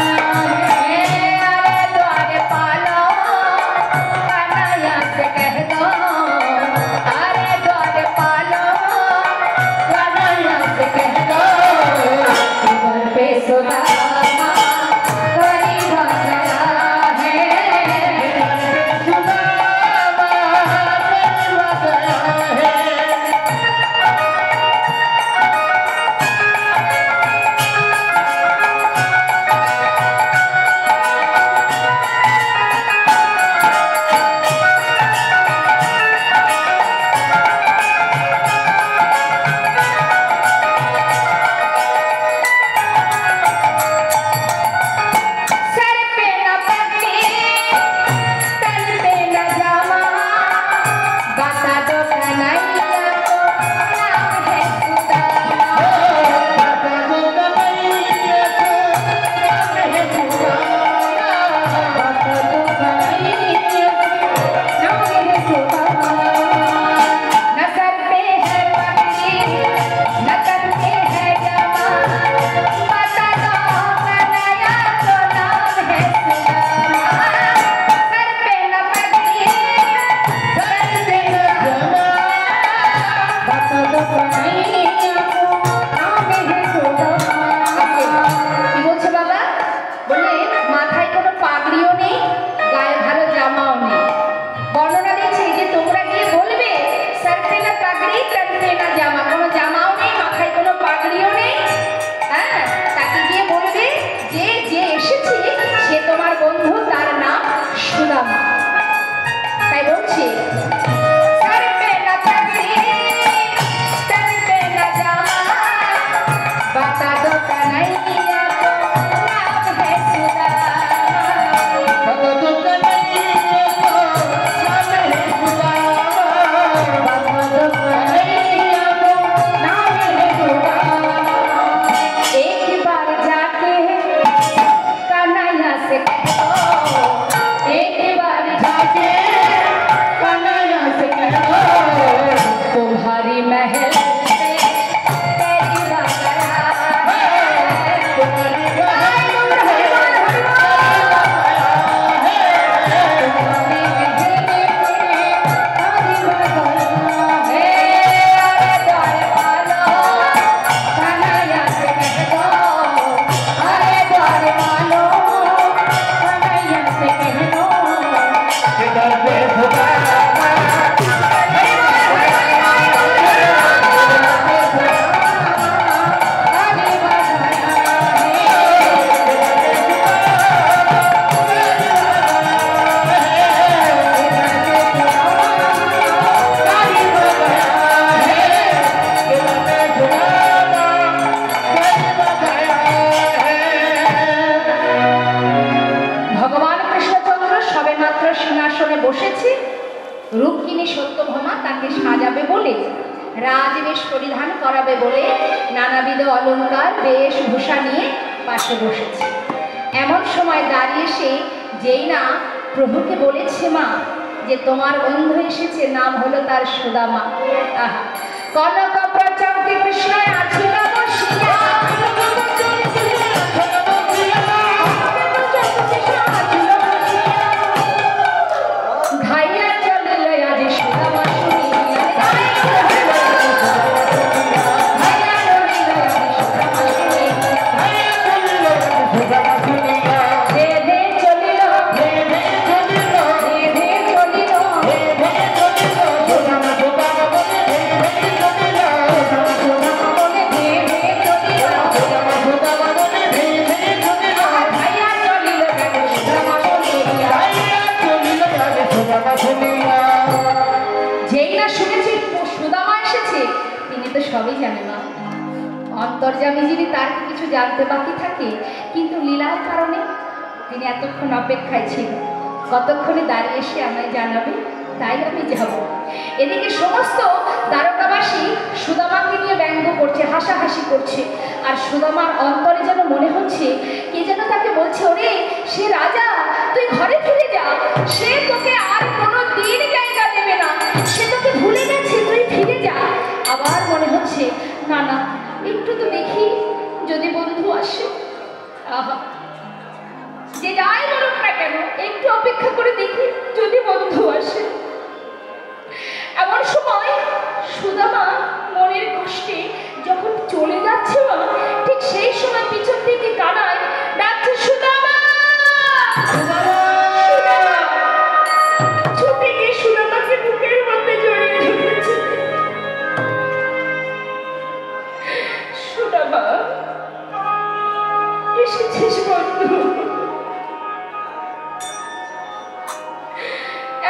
है। अरे द्वार पालो कन्हैया से कह दो, अरे द्वार पालो कन्हैया से कह दो, द्वार पे सुदामा রুক্মিণী সত্যভামা তাকে সাজাবে বলে, রাজবেশ পরিধান করাবে বলে নানাবিধ অলঙ্কার বেশভূষা নিয়ে পাশে বসেছে। এমন সময় দাঁড়িয়ে সে যেই না প্রভুকে বলেছে, মা যে তোমার বন্ধু এসেছে, নাম হলো তার সুদামা। আহা, কনক প্রচঙ্কে কৃষ্ণ আছিল বসিয়া, ধাইয়া চলিল আজ সুদামা শুনিয়া, সবই জানে মা। অন্তর্যামী যিনি, তার কিছু জানতে বাকি থাকে, কিন্তু লীলার কারণে তিনি এতক্ষণ অপেক্ষায় ছিল, কতক্ষণে দাঁড়িয়ে এসে আমায় জানাবে, তাই আমি যাব। এদিকে সমস্ত দ্বারকাবাসী সুদামাকে নিয়ে ব্যঙ্গ করছে, হাসাহাসি করছে, আর সুদামার অন্তরে যেন মনে হচ্ছে কে যেন তাকে বলছে, ওরে সে রাজা, তুই ঘরে ফিরে যা, সে তোকে আর কোনো দিন জায়গা দেবে না, সে তোকে ভুলে গেছে, তুই ফিরে যা। আবার মনে হচ্ছে না না, একটু তো দেখি যদি বন্ধু আসে। আহা, যে যাই বলুক না কেন, একটু অপেক্ষা করে দেখি যদি বন্ধু আসে। এমন সময় সুদামা মনের কষ্টে যখন চলে যাচ্ছে, ঠিক সেই সময় পিছন থেকে কানাই ডাকছে, সুদামা, ছুটে গিয়ে সুদামাকে বুকের মধ্যে জড়িয়ে ধরেছে। সুদামা, এসেছিস বন্ধু,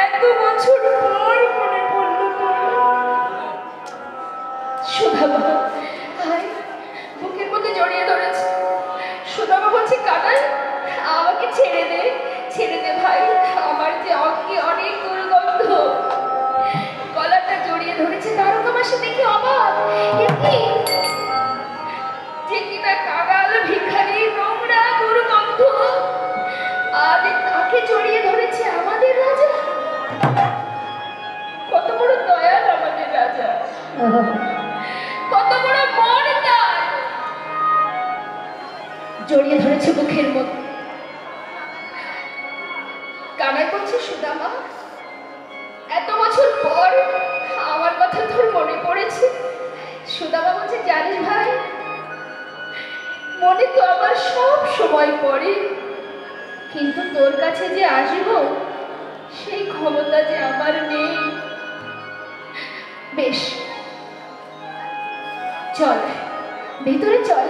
এত বছর পর মনে পড়ল তোর। সুদামা বুকের মধ্যে জড়িয়ে ধরেছে। সুদামা বলছে, কানাই আমাকে ছেড়ে দে, ছেড়ে দে ভাই, আমার যে অঙ্গে অনেক দুর্গন্ধ। গলাটা জড়িয়ে ধরেছে। দ্বারকাবাসী দেখে অবাক, কি যে কিনা কাঙাল ভিখারি, নোংরা দুর্গন্ধ, আজ তাকে জড়িয়ে ধরেছে আমাদের রাজা। কত বড় দয়াল আমাদের রাজা, কত বড় মন তার। জড়িয়ে ধরেছে বুকের মধ্যে। কানাই বলছে, সুদামা, এত বছর পর আমার কথা তোর মনে পড়েছে। সুদামা বলছে, জানিস ভাই, মনে তো আমার সব সময় পড়ে, কিন্তু তোর কাছে যে আসবো সেই ক্ষমতা যে আমার নেই। বেশ, চল ভিতরে চল।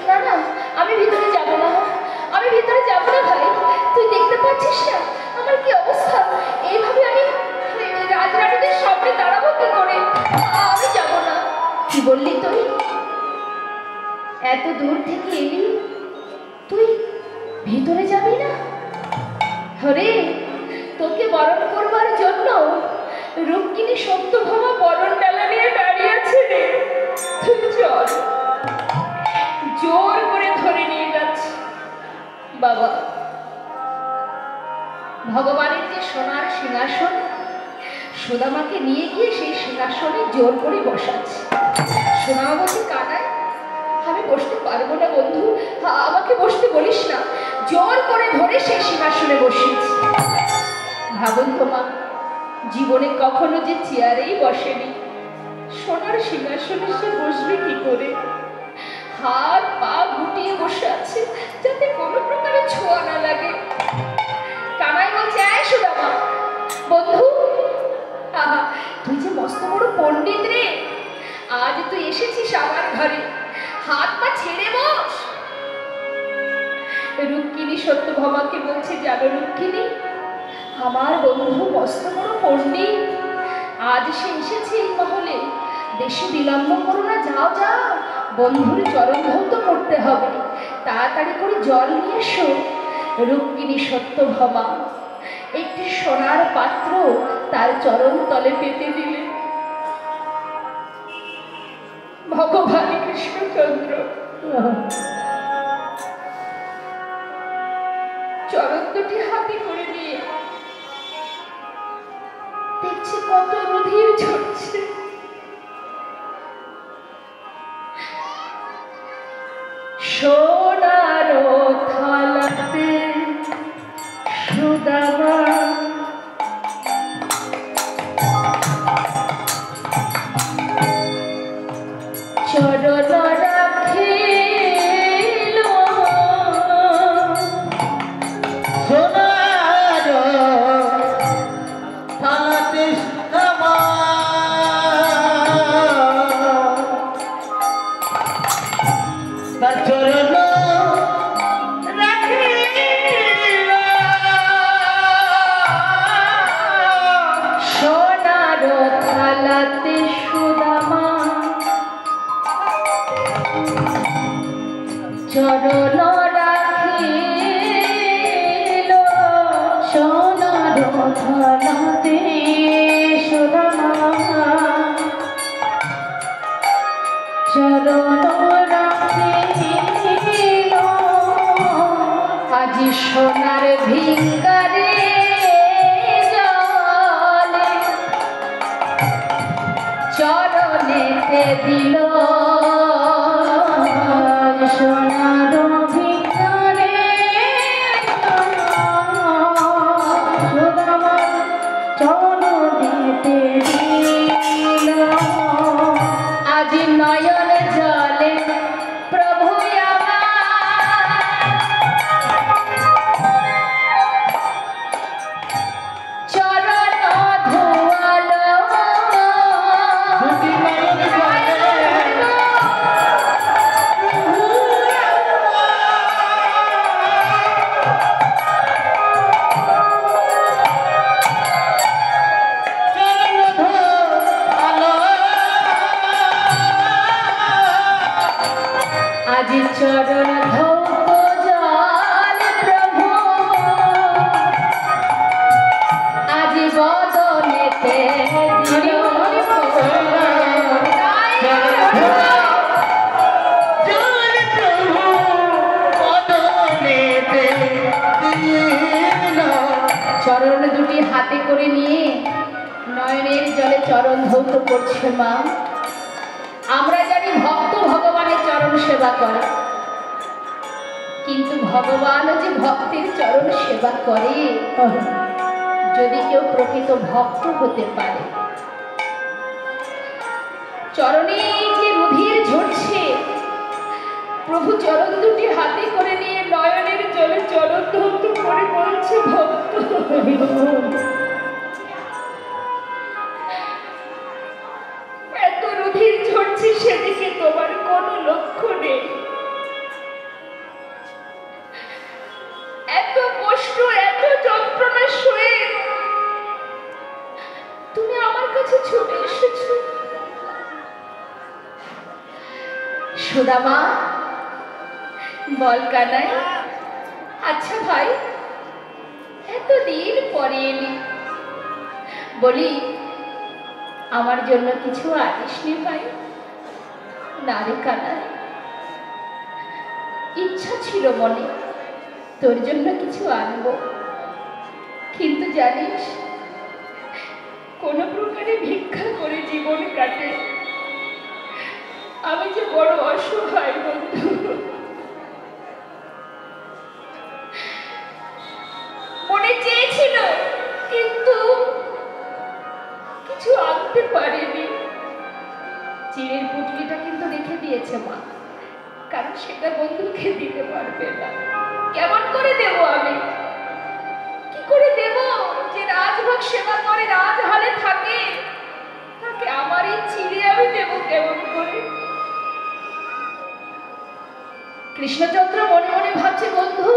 না না, আমি ভিতরে যাব না, আমি ভিতরে যাব না ভাই, তুই দেখতে পাচ্ছিস না আমার কি অবস্থা, এইভাবে আমি রাজরানীদের সামনে দাঁড়াবো কি করে, আমি যাব না। কি বললি তুই? এত দূর থেকে এলি, তুই ভিতরে যাবি না? হরে, তোকে বরণ করবার জন্য রুক্মিণী সত্যভামা বরণ ডালা নিয়ে দাঁড়িয়ে আছে রে, তুই চল। জোর করে ধরে নিয়ে যাচ্ছে। বাবা, ভগবানের যে সোনার সিংহাসন, সুদামাকে নিয়ে গিয়ে সেই সিংহাসনে জোর করে বসাচ্ছে। সুদামা বলছে, কানাই আমি বসতে পারবো না বন্ধু, আমাকে বসতে বলিস না। জোর করে ধরে সেই সিংহাসনে বসিয়েছি। ভাবুন তোমা, জীবনে কখনো যে চেয়ারেই বসেনি, সোনার সিংহাসনে সে বসবে কি করে? হাত পা গুটিয়ে বসে আছে, যাতে কোনো প্রকারে ছোঁয়া না লাগে। কানাই বলছে, আয় সুদামা বন্ধু, আহা তুই যে মস্ত বড় পণ্ডিত রে, আজ তুই এসেছিস আমার ঘরে, হাত পা ছেড়ে বস। রুক্মিণী সত্যভামাকে বলছে, জানো রুক্মিণী, আমার বন্ধু মস্ত বড় পণ্ডিত, আজ সে এসেছে এই মহলে, বেশি বিলম্ব করো না, যাও যাও, বন্ধুর চরণ ধৌত করতে হবে, তাড়াতাড়ি করে জল নিয়ে এসো। রুক্মিণী সত্যভামা একটি সোনার পাত্র তার চরণ তলে পেতে দিলেন। ভগবান কৃষ্ণচন্দ্র চরণ দুটি হাতে করে নিয়ে দেখছি কত রুধির ঝরছে। সোনার থালাতে সুদামা চরণ রাখিল সোনার থালাতে সুদামা তার চরণ রাখিল সোনার থালাতে সুদামা চরণ রাখিল সোনার থালাতে সুদামা চরণ রাখিল আজি সোনার ভিঙ্গারে জলে চরণেতে দিল সোনার ভিঙ্গারে সুদামা চরণেতে দিল আজি নয়ন জলে প্রভু চরণ ধোয়াল দুটি নয়ন জলে আজি চরণ ধৌত জল প্রভু আজি বদনেতে দিল চরণ দুটি হাতে করে নিয়ে নয়নের জলে চরণ ধৌত করছে মা। আমরা জানি ভক্ত ভগবানের চরণ সেবা করে, কিন্তু ভগবানও যে ভক্তের চরণ সেবা করে যদি কেউ প্রকৃত ভক্ত হতে পারে। চরণে যে রুধির ঝরছে, প্রভু চরণ দুটি হাতে করে নিয়ে নয়নের জলে চরণ ধৌত করে বলছে ভক্ত এত রুধির ঝরছে সেদিকে তোমার কোনো লক্ষ্য নেই। এত কষ্ট এত যন্ত্রণা সয়ে তুমি আমার কাছে ছুটে এসেছো। সুদামা বল কানাই, আচ্ছা ভাই এতদিন পরে এলি, বলি আমার জন্য কিছু আনিস নি ভাই? না রে কানাই, ইচ্ছা ছিল মনে তোর জন্য কিছু আনবো, কিন্তু জানিস কোনো প্রকারে ভিক্ষা করে জীবন কাটে। আমি যে বড় অসহায় বন্ধু। মনে চেয়েছিল কিন্তু কিছু আনতে পারিনি। চিড়ের পুটলিটা কিন্তু রেখে দিয়েছে মা, কারণ সেটা বন্ধুকে দিতে পারবে না। কেমন করে দেব আমি? কি করে দেব যে রাজভোগ সেবা করে রাজহালে থাকে, তাকে আমার এই চিড়ে আমি দেব কেমন করে? কৃষ্ণচন্দ্র মনে মনে ভাবছে, বন্ধু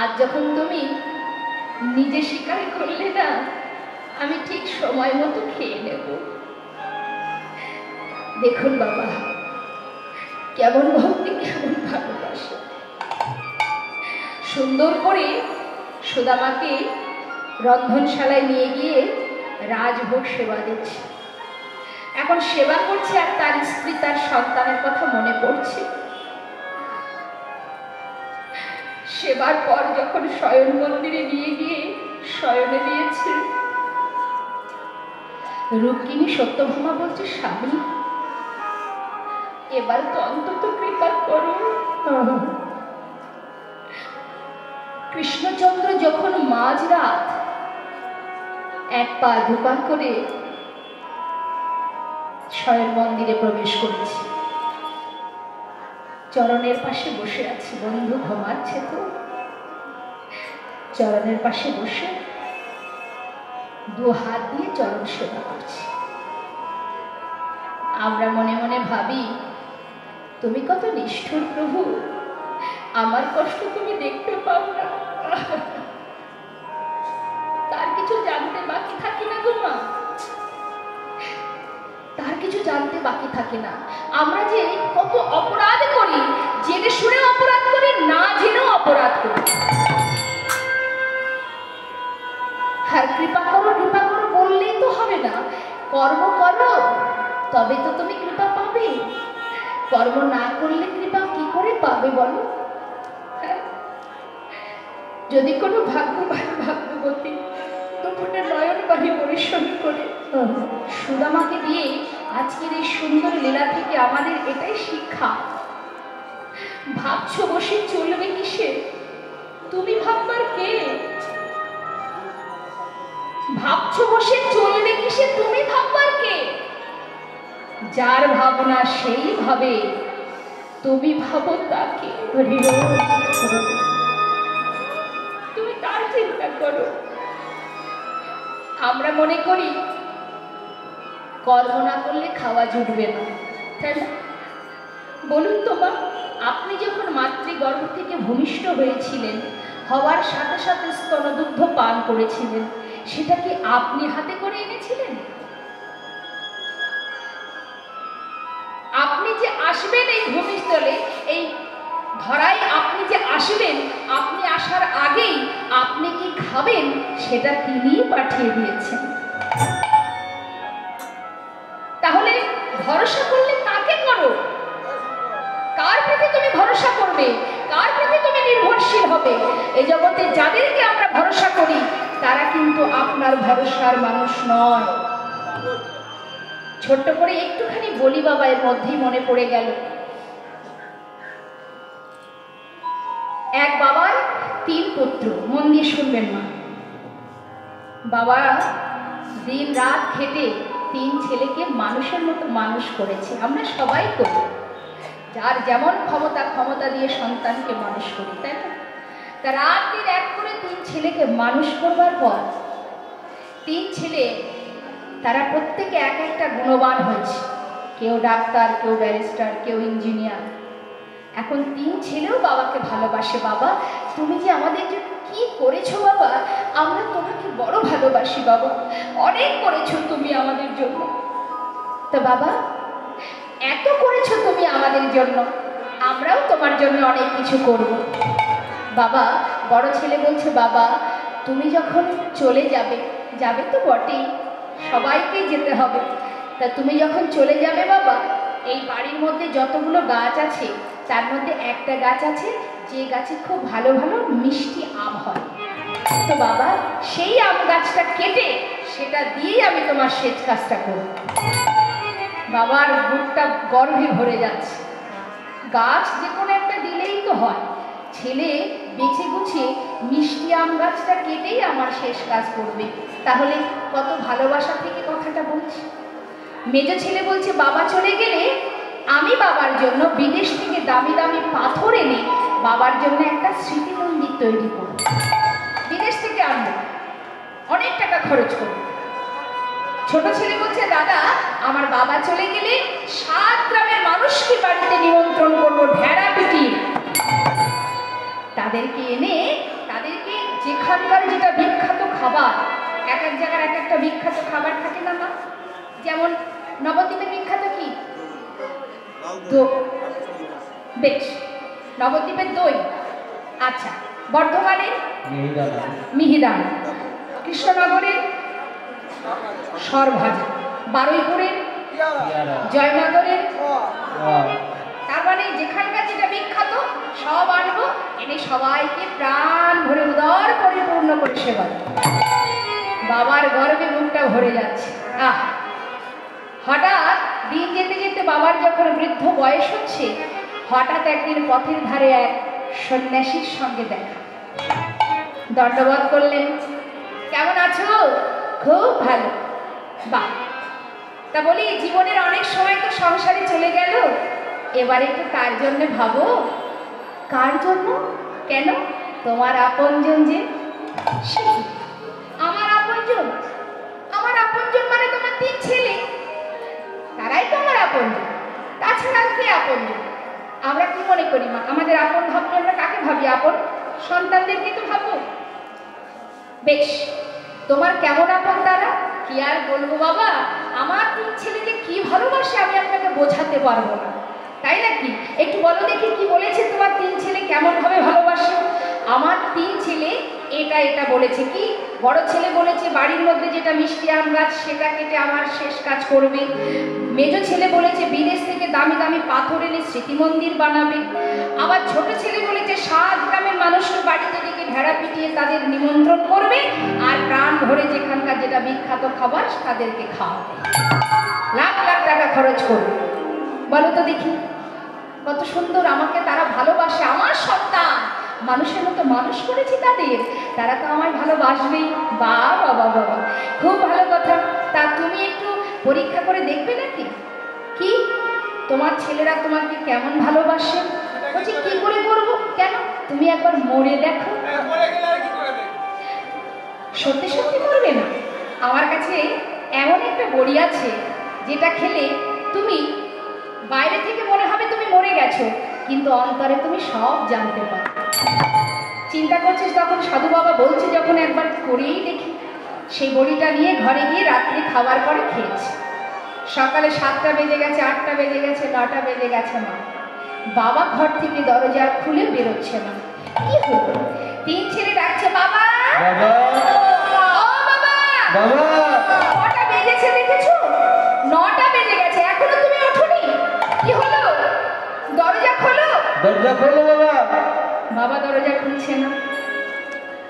আজ যখন তুমি নিজে স্বীকার করলে না, আমি ঠিক সময় মতো খেয়ে নেব। দেখুন বাবা কেমন ভক্তি, কেমন ভালোবাসা। সুন্দর করে সুদামাকে রন্ধনশালায় নিয়ে গিয়ে রাজভোগ সেবা দিচ্ছে। এখন সেবা করছে আর তার স্ত্রী তার সন্তানের কথা মনে পড়ছে। সেবার পর যখন শয়ন মন্দিরে নিয়ে গিয়ে শয়নে দিয়েছে, রুক্মিণী সত্যভামা বলছে, স্বামী এবার তো অন্তত কৃপা করো। কৃষ্ণচন্দ্র যখন মাঝরাত এক পা দুপা করে শয়ন মন্দিরে প্রবেশ করেছে, চরণের পাশে বসে আছে। বন্ধু ঘুমাচ্ছে তো, চরণের পাশে বসে দু হাত দিয়ে চরণ সেবা করছে। আমরা মনে মনে ভাবি, তুমি কত নিষ্ঠুর প্রভু, আমার কষ্ট তুমি দেখতে পাও না। তার কিছু জানতে বাকি থাকে না গো মা, তার কিছু জানতে বাকি থাকে না। আমরা যে কত অপরাধ করি, জেনে শুনে অপরাধ করি, না জেনেও অপরাধ করি। আর কৃপা করো বললেই তো হবে না, কর্ম করো তবে তো তুমি কৃপা পাবে। কর্ম না করলে কৃপা কি করে পাবে বলো? যদি কোনো ভাগ্যবান ভাগ্যবতী দুপুরে নয়ন বাড়ি পরিশ্রম করে সুদামাকে দিয়ে আজকের এই সুন্দর লীলা থেকে আমাদের এটাই শিক্ষা। ভাবছো বসে চলবে কিসে? তুমি ভাববার কে? ভাবছো বসে চলবে কিসে? তুমি ভাববার কে? যার ভাবনা সেই ভাবে, তুমি ভাবো তাকে। তুমি তার চিন্তা করো। আমরা মনে করি কর্ম না করলে খাওয়া জুটবে না, তাই না? বলুন তো মা, আপনি যখন মাতৃগর্ভ থেকে ভূমিষ্ঠ হয়েছিলেন, হওয়ার সাথে সাথে স্তনদুগ্ধ পান করেছিলেন, সেটা কি আপনি হাতে করে এনেছিলেন? আপনি যে আসবেন এই ভূমিস্থলে, এই ধরায় আপনি যে আসবেন, আপনি আসার আগেই আপনি কি খাবেন সেটা তিনিই পাঠিয়ে দিয়েছেন। তাহলে ভরসা করলে কাকে করো? কার প্রতি তুমি ভরসা করবে? কার প্রতি তুমি নির্ভরশীল হবে? এই জগতে যাদেরকে আমরা ভরসা করি তারা কিন্তু আপনার ভরসার মানুষ নয়। ছোট্ট করে একটুখানি বলি বাবা, এর মধ্যেই মনে পড়ে গেল। এক বাবার 3 পুত্র, মন দিয়ে শুনবেন মা। বাবা দিন রাত খেটে 3 ছেলেকে মানুষের মতো মানুষ করেছে। আমরা সবাই করি, যার যেমন ক্ষমতা দিয়ে সন্তানকে মানুষ করি, তাই না? তা রাত দিন এক করে 3 ছেলেকে মানুষ করবার পর 3 ছেলে তারা প্রত্যেকে এক একটা গুণবান হয়েছে। কেউ ডাক্তার, কেউ ব্যারিস্টার, কেউ ইঞ্জিনিয়ার। এখন 3 ছেলেও বাবাকে ভালোবাসে। বাবা তুমি যে আমাদের জন্য কি করেছো বাবা, আমরা তোমাকে বড় ভালোবাসি বাবা, অনেক করেছো তুমি আমাদের জন্য। তো বাবা এত করেছো তুমি আমাদের জন্য, আমরাও তোমার জন্য অনেক কিছু করব। বাবা বড় ছেলে বলছে, বাবা তুমি যখন চলে যাবে তো বটেই, সবাইকেই যেতে হবে। তা তুমি যখন চলে যাবে বাবা, এই বাড়ির মধ্যে যতগুলো গাছ আছে তার মধ্যে একটা গাছ আছে যে গাছে খুব ভালো ভালো মিষ্টি আম হয়। তো বাবা সেই আম গাছটা কেটে সেটা দিয়েই আমি তোমার সেচ কাজটা করব। বাবার বুকটা গর্বে ভরে যাচ্ছে। গাছ যে কোনো একটা দিলেই তো হয়, ছেলে বেছে গুছিয়ে মিষ্টি আম গাছটা কেটেই আমার শেষ কাজ করবে। তাহলে কত ভালোবাসা থেকে কথাটা বলছি। মেজ ছেলে বলছে, বাবা চলে গেলে আমি বাবার জন্য বিদেশ থেকে দামি দামি পাথর এনে বাবার জন্য একটা স্মৃতি মন্দির তৈরি করব। বিদেশ থেকে আনবো, অনেক টাকা খরচ করব। ছোট ছেলে বলছে, দাদা আমার বাবা চলে গেলে 7 গ্রামের মানুষকে বাড়িতে নিমন্ত্রণ করবো ঢেড়া পিটিয়ে। তাদেরকে এনে তাদেরকে যেখানকার যেটা বিখ্যাত খাবার, এক এক জায়গার এক একটা বিখ্যাত খাবার থাকে না মা? যেমন নবদ্বীপের বিখ্যাত কি? বেশ, নবদ্বীপের দই। আচ্ছা, বর্ধমানের মিহিদানা। কৃষ্ণনগরের সরভাজা, বারুইপুরের, জয়নগরের, তার মানে যেখানকার যেটা বিখ্যাত সব আনবো, এনে সবাইকে প্রাণ ভরে উদার পরিপূর্ণ করে সেবা। বাবার গর্বে মুখটা ভরে যাচ্ছে। হঠাৎ দিন যেতে যেতে বাবার যখন বৃদ্ধ বয়স হচ্ছে, হঠাৎ একদিন পথের ধারে এক সন্ন্যাসীর সঙ্গে দেখা। দণ্ডবোধ করলেন, কেমন আছো? খুব ভালো। বাহ, তা বলি জীবনের অনেক সময় তো সংসারে চলে গেল, এবার একটু কার জন্য ভাবো। কার জন্য? কেন? তোমার আপনজন যে। আমার আপনজন? আমার আপনজন মানে তোমার 3 ছেলে, তারাই তো আমার আপনজন। তাছাড়া কে আপনজন? আমরা কি মনে করি মা, আমাদের আপন ভাবলে আমরা কাকে ভাবি? আপন সন্তানদেরকে তো ভাবো। বেশ, তোমার কেমন আপন তারা? কি আর বলবো বাবা, আমার 3 ছেলে যে কি ভালোবাসে আমি আপনাকে বোঝাতে পারবো না, তাই নাকি? একটু বলো দেখি, কি বলেছে তোমার 3 ছেলে কেমন ভাবে ভালোবাসে? আমার 3 ছেলে এটা এটা বলেছে। কি? বড় ছেলে বলেছে বাড়ির মধ্যে যেটা মিষ্টি আম গাছ সেটা কেটে আমার শেষ কাজ করবে। মেজো ছেলে বলেছে বিদেশ থেকে দামি দামি পাথর এনে স্মৃতি মন্দির বানাবে। আবার ছোট ছেলে বলেছে 7 গ্রামের মানুষকে বাড়িতে ডেকে ভেড়া পিটিয়ে তাদের নিমন্ত্রণ করবে, আর প্রাণ ভরে যেখানকার যেটা বিখ্যাত খাবার তাদেরকে খাওয়াবে। লাখ লাখ টাকা খরচ করবে। বলো তো দেখি, কত সুন্দর আমাকে তারা ভালোবাসে। আমার সন্তান, মানুষের মতো মানুষ করেছি তাদের, তারা তো আমায় ভালোবাসবেই। বাবা বাবা বাবা, খুব ভালো কথা। তা তুমি একটু পরীক্ষা করে দেখবে নাকি? কি তোমার ছেলেরা তোমাকে কেমন ভালোবাসে? বলছি কি করে করবো? কেন? তুমি একবার মরে দেখো। সত্যি সত্যি করবে না? আমার কাছে এমন একটা বড়ি আছে যেটা খেলে তুমি বাইরে থেকে মনে হবে তুমি মরে গেছো, কিন্তু অন্তরে তুমি সব জানতে পারো। চিন্তা করছিস তখন সাধু বাবা বলছে যখন একবার করেই দেখি। সেই বড়িটা নিয়ে ঘরে গিয়ে রাত্রি খাওয়ার পরে খেয়েছি। সকালে 7টা বেজে গেছে, 8টা বেজে গেছে, 9টা বেজে গেছে, মা বাবা ঘর থেকে দরজা খুলে বেরোচ্ছে না। কি হলো? 3 ছেলে ডাকছে, বাবা ও বাবা। 9টা বেজেছে দেখেছো? 9টা বেজে গেছে, এখনো তুমি ওঠোনি? কি হলো? দরজা খোলো। দরজা খোলো বাবা। বাবা দরজা খুলছে না।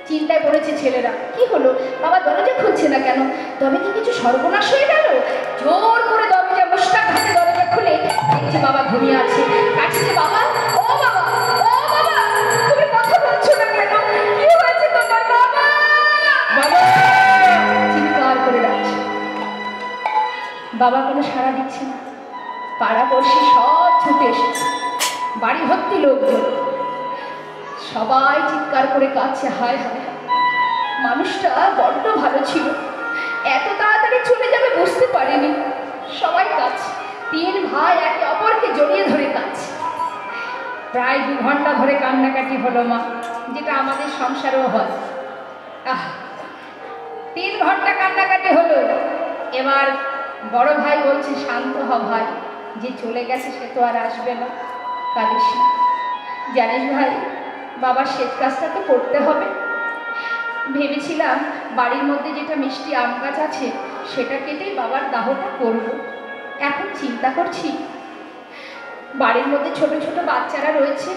চিন্তায় পড়েছে ছেলেরা। কি হলো? বাবা দরজা খুলছে না কেন? তবে কি কিছু সর্বনাশ হয়ে গেল? জোর করে দরজা মুষ্টা ঘাটে দরজা খুলে দেখছে বাবা ঘুমিয়ে আছে। কাছে বাবা, ও বাবা, ও বাবা, তুমি কথা বলছো না কেন? কি হয়েছে তোমার? বাবা বাবা চিৎকার করে ডাকছে। বাবা কোনো সাড়া দিচ্ছে না। পাড়া পড়শি সব ছুটে এসেছে, বাড়ি ভর্তি লোকজন, সবাই চিৎকার করে কাঁদছে। হায় হায়, মানুষটা বড্ড ভালো ছিল, এত তাড়াতাড়ি চলে যাবে বুঝতে পারেনি। সবাই কাঁদছে, 3 ভাই একে অপরকে জড়িয়ে ধরে কাঁদছে। প্রায় 2 ঘন্টা ধরে কান্নাকাটি হলো মা, যেটা আমাদের সংসারেও হয়। 3 ঘন্টা কান্নাকাটি হলো। এবার বড় ভাই বলছে, শান্ত হ ভাই, যে চলে গেছে সে তো আর আসবে না, কাঁদিস না। জানিস ভাই, বাবার শেষ কাজটা তো করতে হবে। ভেবেছিলাম বাড়ির মধ্যে যেটা মিষ্টি আম গাছ আছে সেটা কেটেই বাবার দাহটা করব। এখন চিন্তা করছি বাড়ির মধ্যে ছোট ছোট বাচ্চারা রয়েছে,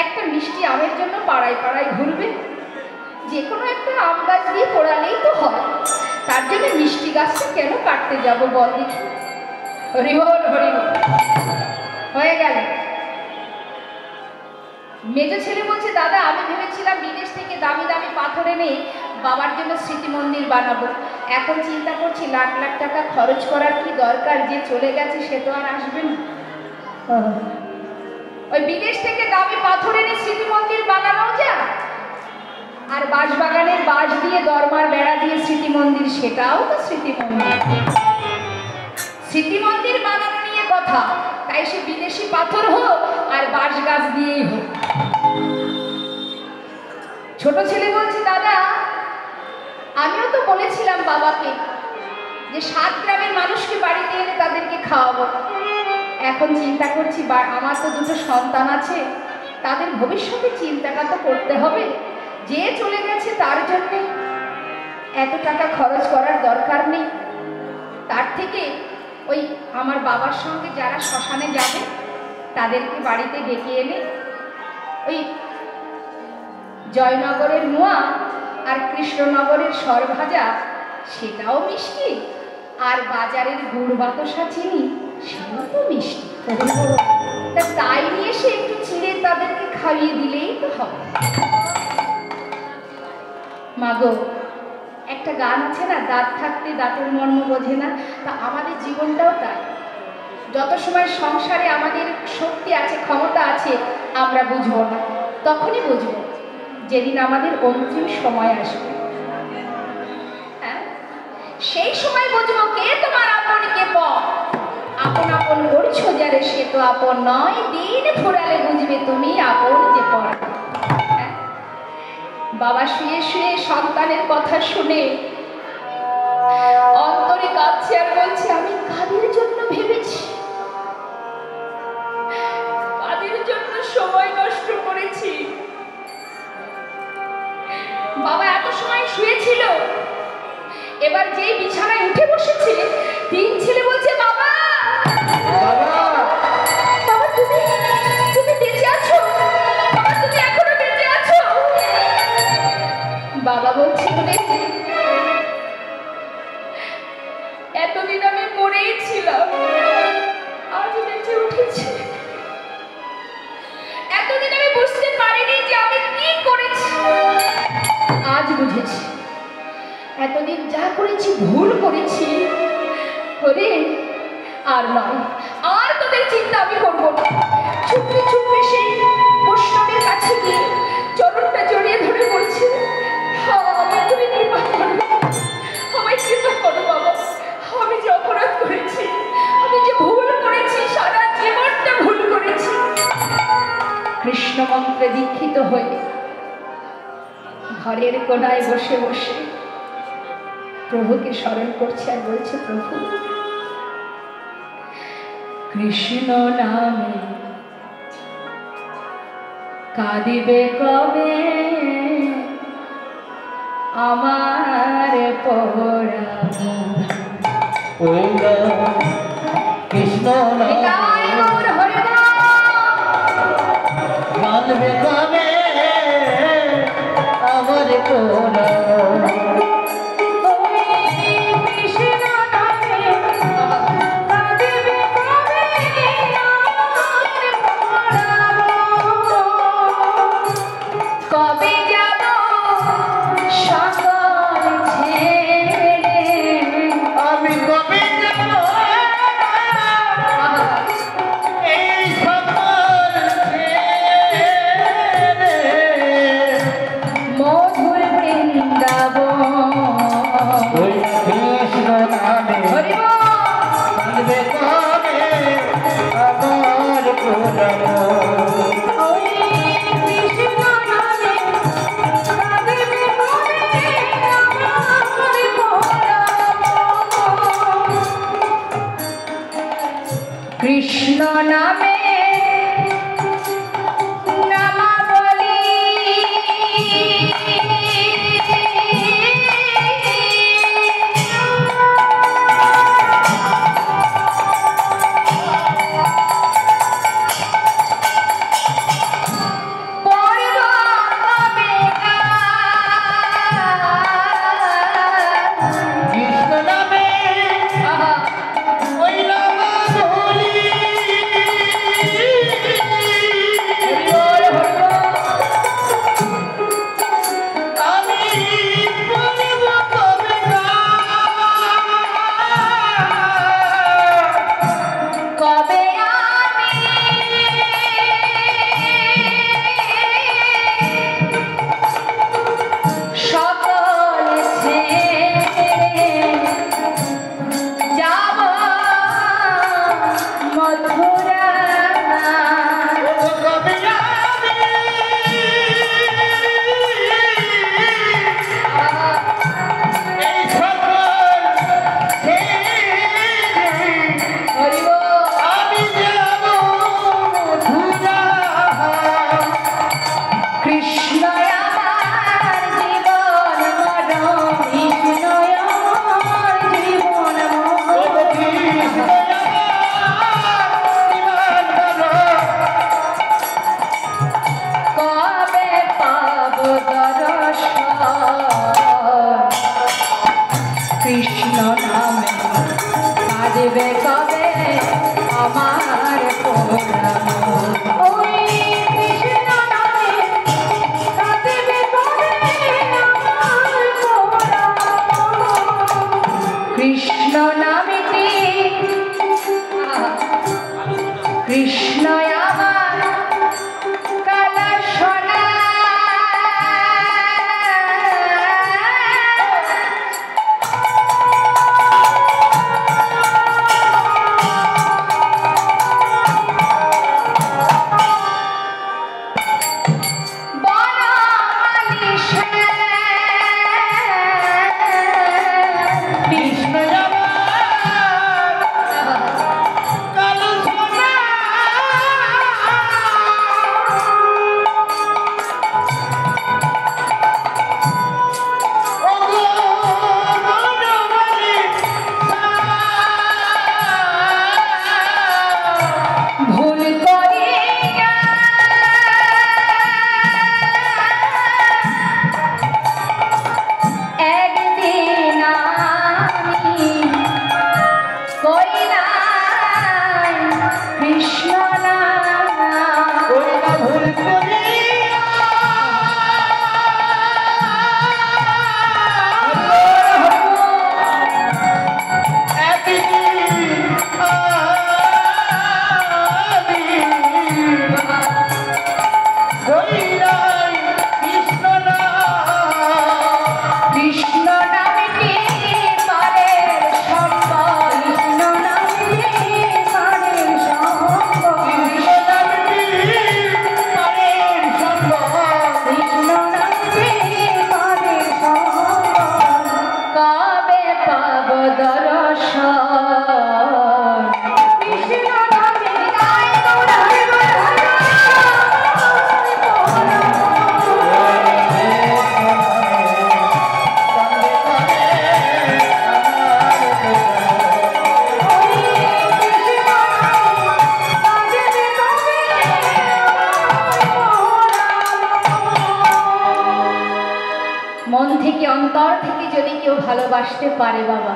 একটা মিষ্টি আমের জন্য পাড়ায় পাড়ায় ঘুরবে, যে কোনো একটা আম গাছ দিয়ে পোড়ালেই তো হয়, তার জন্য মিষ্টি গাছটা কেন কাটতে যাব বল দেখি। হরিবল হরিবল। হয়ে গেল। মেজো ছেলে বলছে, দাদা আমি ভেবেছিলাম বিদেশ থেকে দামি দামি পাথর এনে বাবার জন্য স্মৃতি মন্দির বানাবো। এখন চিন্তা করছি লাখ লাখ টাকা খরচ করার কি দরকার, যে চলে গেছে সে তো আর আসবে না। ওই বিদেশ থেকে দামি পাথর এনে স্মৃতি মন্দির বানানো যায়, আর বাঁশবাগানের বাঁশ দিয়ে দরমার বেড়া দিয়ে স্মৃতি মন্দির, সেটাও তো স্মৃতি মন্দির। স্মৃতি মন্দির বানানো নিয়ে কথা, তাই সে বিদেশি পাথর হোক আর বাঁশ গাছ দিয়েই হোক। ছোট ছেলে বলছে, দাদা আমিও তো বলেছিলাম বাবাকে যে 7 গ্রামের মানুষকে বাড়িতে এনে তাদেরকে খাওয়াবো। এখন চিন্তা করছি আমার তো 2টো সন্তান আছে, তাদের ভবিষ্যতে চিন্তাটা তো করতে হবে। যে চলে গেছে তার জন্যে এত টাকা খরচ করার দরকার নেই। তার থেকে ওই আমার বাবার সঙ্গে যারা শ্মশানে যাবে তাদেরকে বাড়িতে ডেকে এনে ওই জয়নগরের মোয়া আর কৃষ্ণনগরের সরভাজা সেটাও মিষ্টি, আর বাজারের গুড় বাতাসা চিনি সেটাও তো মিষ্টি, তা তাই নিয়ে সে একটু চিড়ে তাদেরকে খাইয়ে দিলেই তো হবে। মাগো, একটা গান আছে না, দাঁত থাকতে দাঁতের মর্ম বোঝে না, তা আমাদের জীবনটাও তাই। যত সময় সংসারে আমাদের শক্তি আছে, ক্ষমতা আছে, আমরা বুঝবো না। তখনই বুঝবো যেদিন আমাদের অন্তিম সময় আসবে। হ্যাঁ, সেই সময় বুঝবো কে তোমার আপন কে পর। আপন আপন করছো যারে সে তো আপন নয়, দিন ফুরালে বুঝবে তুমি আপন যে পর। বাবা শুয়ে শুয়ে সন্তানের কথা শুনে অন্তরে কাঁদছে আর বলছে, আমি কাদের জন্য ভেবেছি, কাদের জন্য সময় নষ্ট করেছি। বাবা এত সময় শুয়েছিল, এবার যেই বিছানায় উঠে বসেছে, তিন ছেলে বলছে, বাবা বাবা তুমি বেঁচে আছো, বাবা তুমি এখনো বেঁচে আছো। বাবা বলছে, এতদিন আমি মরেই ছিলাম, আজ বেঁচে উঠেছি। এতদিন আমি বুঝতে পারিনি যে আমি কি করেছি, আজ বুঝেছি। এতদিন যা করেছি ভুল করেছি, করে আর নয়, আর তোদের চিন্তা আমি করবো না। চুপি চুপি সেই বৈষ্ণবের কাছে গিয়ে চরণটা জড়িয়ে ধরে বলছে, আমায় তুমি কৃপা করো, আমায় কৃপা করো বাবা। আমি যে অপরাধ করেছি, আমি যে ভুল করেছি, সারা জীবনটা ভুল করেছি। কৃষ্ণ মন্ত্রে দীক্ষিত হয়ে ঘরের কোনায় বসে বসে প্রভুকে স্মরণ করছে আর বলছে, প্রভু কৃষ্ণ নামে কাঁদিবে কবে আমার পরাণ। কৃষ্ণ নিতাই গৌর হরিনাম। কাঁদবে কবে আমার পরাণ। কবে যাব সকল ছেড়ে, আমি কবে যাব এই সকল ছেড়ে, মধুর বৃন্দাবন। ওই কৃষ্ণ নামে হরি বল। কাঁদবে কবে আমার পরাণ। কৃষ্ণ নামে নামাবলী কৃষ্ণ নামে ওই নাম বলি কাঁদবে কবে আমার পোড়ানো ওই কৃষ্ণ নামে কাঁদবে কবে আমার পোড়ানো কৃষ্ণ নামেতে কৃষ্ণ আমার কালা সোনা মন থেকে অন্তর থেকে যদি কেউ ভালোবাসতে পারে বাবা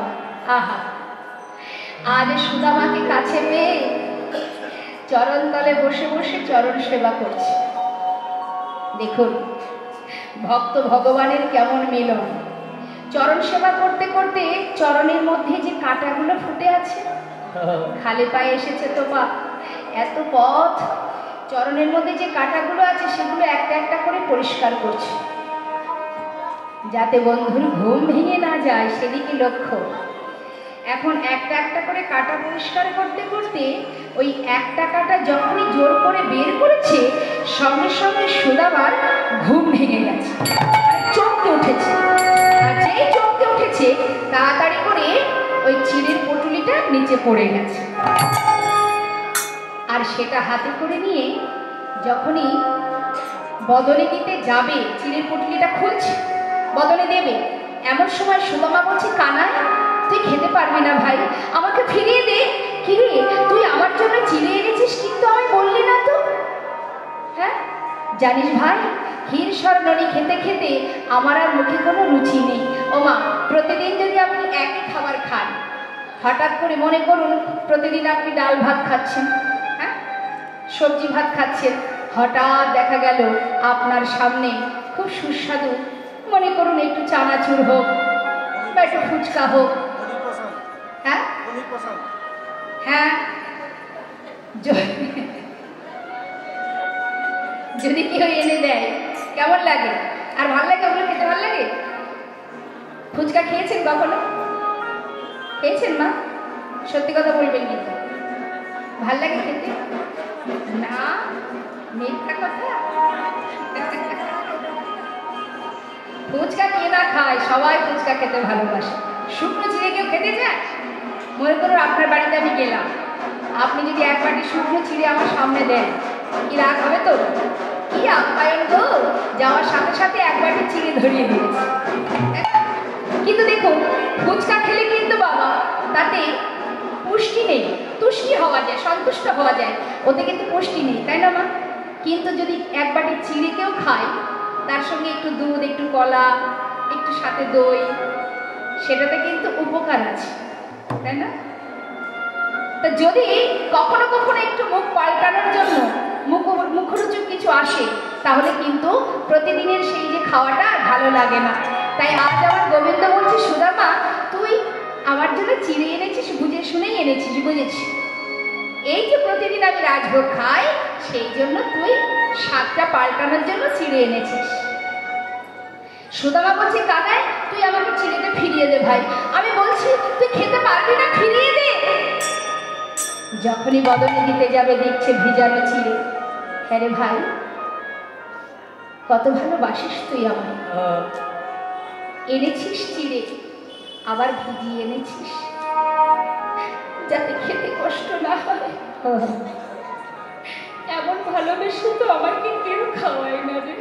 আহা আজ সুদামাকে কাছে পেয়ে চরণ তলে বসে বসে চরণ সেবা করছে দেখুন ভক্ত ভগবানের কেমন মিলন চরণ সেবা করতে করতে চরণের মধ্যে যে কাঁটাগুলো ফুটে আছে খালি পায়ে এসেছে তো বা এত পথ চরণের মধ্যে যে কাঁটাগুলো আছে সেগুলো একটা একটা করে পরিষ্কার করছে যাতে বন্ধুর ঘুম ভেঙে না যায় সেদিকে লক্ষ্য এখন একটা একটা করে কাঁটা পরিষ্কার করতে করতে ওই একটা কাঁটা যখনই জোর করে বের করেছে সঙ্গে সঙ্গে সুদামার ঘুম ভেঙে গেছে চমকে উঠেছে আর যেই চমকে উঠেছে তাড়াতাড়ি করে ওই চিড়ের পুটুলিটা নিচে পড়ে গেছে আর সেটা হাতে করে নিয়ে যখনই বদলে দিতে যাবে চিড়ের পুটুলিটা খুলছে বদলে দেবে এমন সময় সুদামা বলছে কানাই তুই খেতে পারবি না ভাই আমাকে ফিরিয়ে দে কি রে তুই আমার জন্য চিড়ে এনেছিস কিন্তু আমায় বললি না তো হ্যাঁ জানিস ভাই ক্ষীর স্বর্ণনি খেতে খেতে আমার আর মুখে কোনো রুচি নেই ও মা প্রতিদিন যদি আপনি একই খাবার খান হঠাৎ করে মনে করুন প্রতিদিন আপনি ডাল ভাত খাচ্ছেন হ্যাঁ সবজি ভাত খাচ্ছেন হঠাৎ দেখা গেল আপনার সামনে খুব সুস্বাদু মনে করুন একটু চানাচুর হোক বা একটু ফুচকা হোক হ্যাঁ হ্যাঁ যদি কেউ এনে দেয় কেমন লাগে আর ভালো লাগে ওগুলো খেতে ভালো লাগে ফুচকা খেয়েছেন কখনো খেয়েছেন মা সত্যি কথা বলবেন কিন্তু ভাল লাগে খেতে না মিথ্যা কথা ফুচকা কে না খায় সবাই ফুচকা খেতে ভালোবাসে শুকনো চিড়ে কেউ খেতে যায় মনে করুন আপনার বাড়িতে আমি গেলাম আপনি যদি এক বাটি শুকনো চিড়ে আমার সামনে দেন কি রাগ হবে তো কি আপ্যায়ন গো যাওয়ার সাথে সাথে এক বাটি চিড়ে ধরিয়ে দিয়েছে কিন্তু দেখুন ফুচকা খেলে কিন্তু বাবা তাতে পুষ্টি নেই তুষ্টি হওয়া যায় সন্তুষ্ট হওয়া যায় ওতে কিন্তু পুষ্টি নেই তাই না মা কিন্তু যদি এক বাটি চিড়ে কেউ খায় তার সঙ্গে একটু দুধ একটু কলা একটু সাথে দই সেটাতে কিন্তু উপকার আছে তাই না তা যদি কখনো কখনো একটু মুখ পাল্টানোর জন্য মুখরোচক কিছু আসে, তাহলে কিন্তু প্রতিদিনের সেই যে খাওয়াটা আর ভালো লাগে না। তাই আজ আমার গোবিন্দ বলছে, সুদামা তুই আমার জন্য চিড়ে এনেছিস, বুঝে শুনেই এনেছিস, বুঝেছি। এই যে প্রতিদিন আমি রাজভোগ খাই, সেই জন্য তুই স্বাদটা পাল্টানোর জন্য চিড়ে এনেছিস। সুদামা বলছে, কানাই তুই আমাকে চিড়েটা ফিরিয়ে দে ভাই। আমি বলছি তুই খেতে পারবি না, ফিরিয়ে দে। যখনই বদনে দিতে যাবে দেখছে ভিজানো চিড়ে। হ্যাঁ রে ভাই, কত ভালোবাসিস তুই আমায়। এনেছিস চিড়ে, আবার ভিজিয়ে এনেছিস যাতে খেতে কষ্ট না হয়। এমন ভালোবেসে তো আমাকে কেউ খাওয়ায় না রে।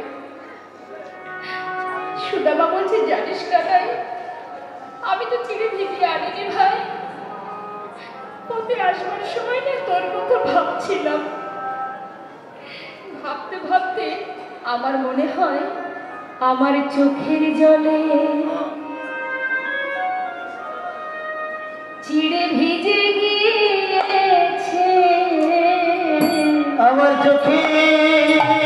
সুদামা বলছে, জানিস কানাই, আমি তো চিড়ে ভিজিয়ে আনিনি ভাই। পথে আসবার সময় না তোর কথা ভাবছিলাম। ভাবতে ভাবতে আমার মনে হয় আমার চোখের জলে চিড়ে ভিজে গিয়েছে, আমার চোখে জলে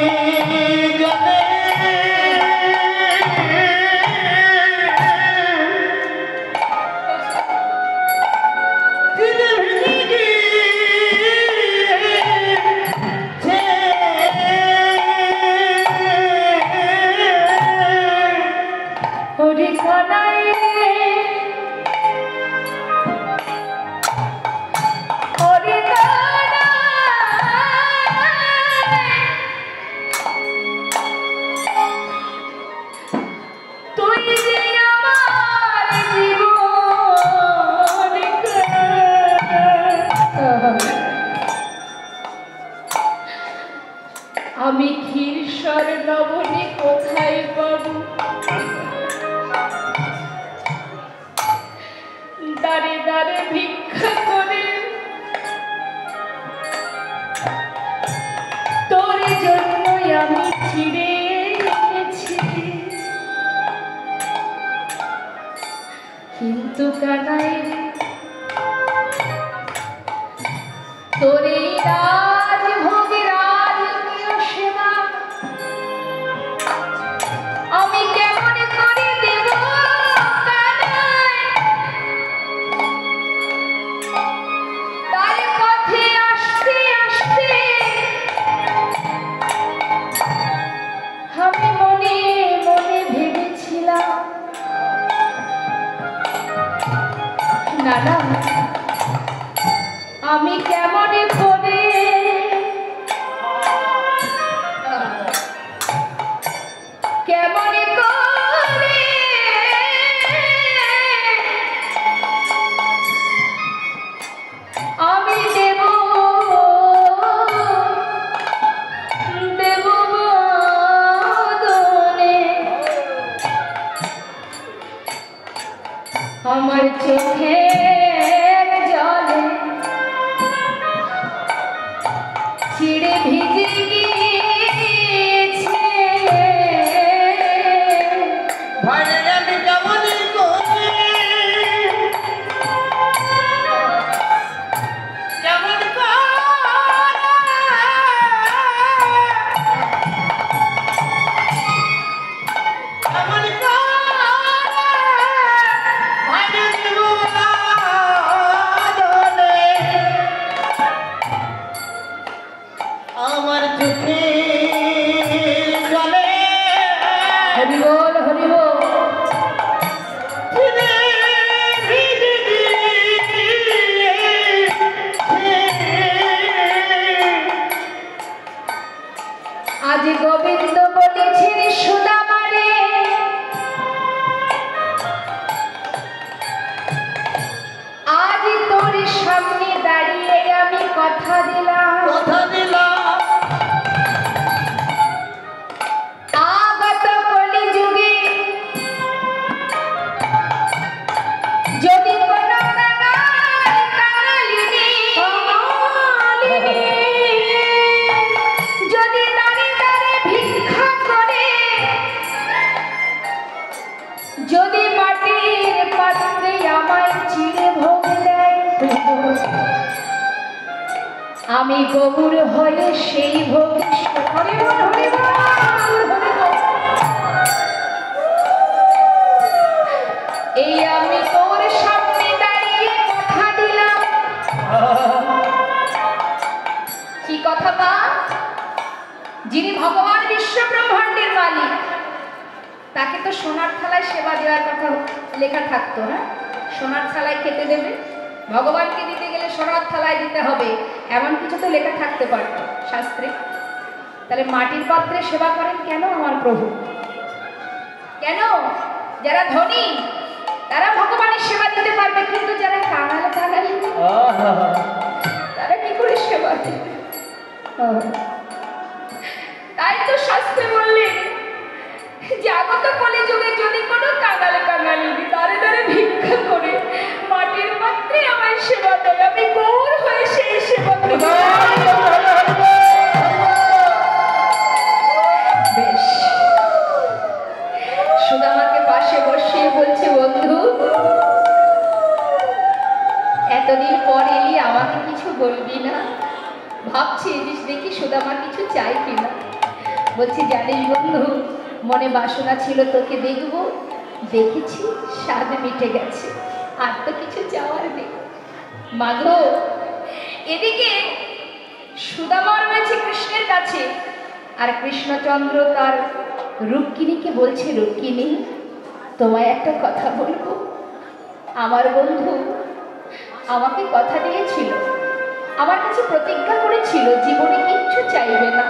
চিড়ে ভিজে গিয়েছে। ওরে কানাই ওরে তুই যে আমার জীবন। আমি ক্ষীরসর লবণে কোথায় পাবো, দাঁড়ে দাঁড়ে ভিক্ষা করে তোর জন্যই আমি ছিঁড়ে এনেছি। কিন্তু কানাই তোর এই রাজভোগ রাজকীয় সেবা আমি কেমন করে দেব কানাই? তার পথে আসতে আসতে আমি মনে মনে ভেবেছিলাম, না না, আমি কেমন করে কেমন করে আমি দেব দেব বদনে আমার চোখের জলে চিড়ে ভিজে গিয়েছে। ভাই আমি কেমন করে কেমন আমার চোখে আমি গৌর হয়ে সেই ভোগ হরি বল, হরি বল, হরি বল। এই আমি তোর সামনে দাঁড়িয়ে কথা দিলাম। কি কথা বা? যিনি ভগবান বিশ্ব ব্রহ্মাণ্ডের মালিক, তাকে তো সোনার থালায় সেবা দেওয়ার কথা লেখা থাকতো। হ্যাঁ, সোনার থালায় খেতে দেবে, ভগবানকে দিতে গেলে সোনার থালায় দিতে হবে, এমন কিছু তো লেখা থাকতে পারত শাস্ত্রে। তাহলে মাটির পাত্রে সেবা করেন কেন আমার প্রভু? কেন? যারা ধনী তারা ভগবানের সেবা দিতে পারবে, কিন্তু যারা কাঙাল কাঙালি তারা কি করে সেবা দেবে? তাই তো শাস্ত্রে বললেন যে আগত কলি যুগে যদি কোনো কাঙাল কাঙালি দাঁড়ে দাঁড়ে ভিক্ষা করে মাটির পাত্রে আমায় সেবা দেয়, আমি গৌর হয়ে সেই সেবা দেব। বেশ, সুদামাকে পাশে বসিয়ে বলছে, বন্ধু এতদিন পর এলি, আমাকে কিছু বলবি না? ভাবছি দেখি সুদামা কিছু চাই কিনা। বলছি, জানিস বন্ধু, মনে বাসনা ছিল তোকে দেখব, দেখেছি, স্বাদ মিটে গেছে, আর তো কিছু চাওয়ার নেই। মাগো, এদিকে সুদামা রয়েছে কৃষ্ণের কাছে, আর কৃষ্ণচন্দ্র তার রুক্মিণীকে বলছে, রুক্মিণী তোমায় একটা কথা বলবো। আমার বন্ধু আমাকে কথা দিয়েছিল, আমার কাছে প্রতিজ্ঞা করেছিল জীবনে কিচ্ছু চাইবে না।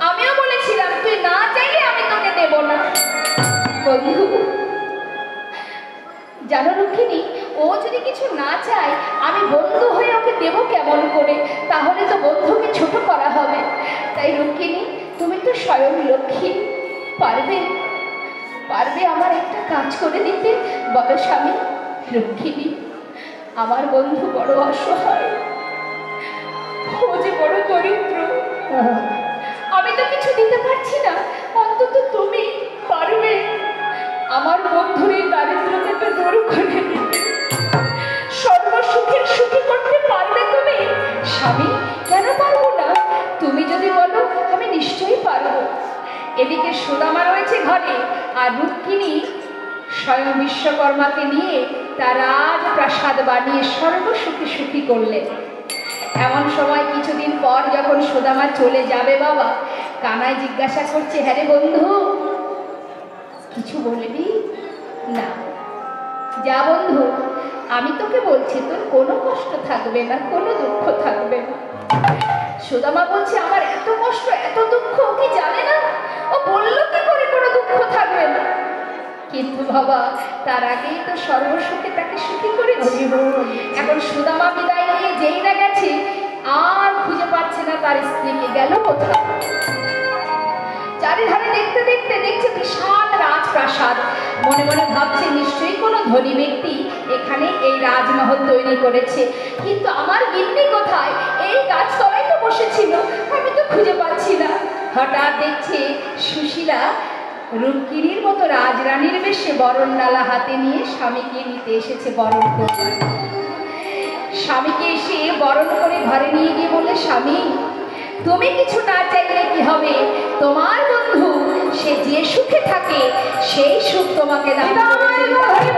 আমিও বলেছিলাম তুই না চাইলে আমি তোকে দেব না। বন্ধু জানো রুক্মিণী, ও যদি কিছু না চায় আমি বন্ধু হয়ে ওকে দেব কেমন করে? তাহলে তো বন্ধুকে ছোট করা হবে। তাই রুক্মিণী, তুমি তো স্বয়ং লক্ষ্মী, পারবে পারবে আমার একটা কাজ করে দিতে? বলো স্বামী। রুক্মিণী, আমার বন্ধু বড় অসহায়, ও যে বড় দরিদ্র, আমি তো কিছু দিতে পারছি না, অন্তত তুমি পারবে আমার বন্ধুর এই দারিদ্রতাকে দূর করে দিতে, সর্বসুখের সুখী করতে পারবে তুমি? স্বামী, কেন পারবো না? তুমি যদি বলো আমি নিশ্চয়ই পারবো। এদিকে সুদামা রয়েছে ঘরে, আর রুক্মিণী স্বয়ং বিশ্বকর্মাকে নিয়ে তার রাজপ্রাসাদ বানিয়ে সর্বসুখী সুখী করলেন। এমন সময় কিছুদিন পর যখন সুদামা চলে যাবে বাবা, কানাই জিজ্ঞাসা করছে, হ্যাঁ রে বন্ধু কিছু বলবি না? যা বন্ধু, আমি তোকে বলছি তোর কোনো কষ্ট থাকবে না, কোনো দুঃখ থাকবে না। সুদামা বলছে, আমার এত কষ্ট এত দুঃখ কি জানে না? ও বললো কি করে কোনো দুঃখ থাকবে না? কিন্তু বাবা, তার আগেই তো সর্বসুখে তাকে সুখী করেছি। এখন সুদামা বিদায় নিয়ে যেই না গেছে, আর খুঁজে পাচ্ছে না তার স্ত্রীকে, গেল কোথায়? চারিধারে দেখতে দেখতে দেখছে বিশাল রাজপ্রাসাদ। মনে মনে ভাবছে নিশ্চয়ই কোনো ধনী ব্যক্তি এখানে এই রাজমহল তৈরি করেছে, কিন্তু আমার গিন্নি কোথায়? এই গাছতলায় তো বসেছিল, আমি তো খুঁজে পাচ্ছি না। হঠাৎ দেখছে সুশীলা রুক্মিণীর মতো রাজরানীর বেশে বরণডালা হাতে নিয়ে স্বামীকে নিতে এসেছে বরণ করতে। স্বামীকে এসে বরণ করে ঘরে নিয়ে গিয়ে বলে, স্বামী তুমি কিছু না চাইলে কি হবে? তোমার বন্ধু সে যে সুখে থাকে সেই সুখ তোমাকে দান করেছে।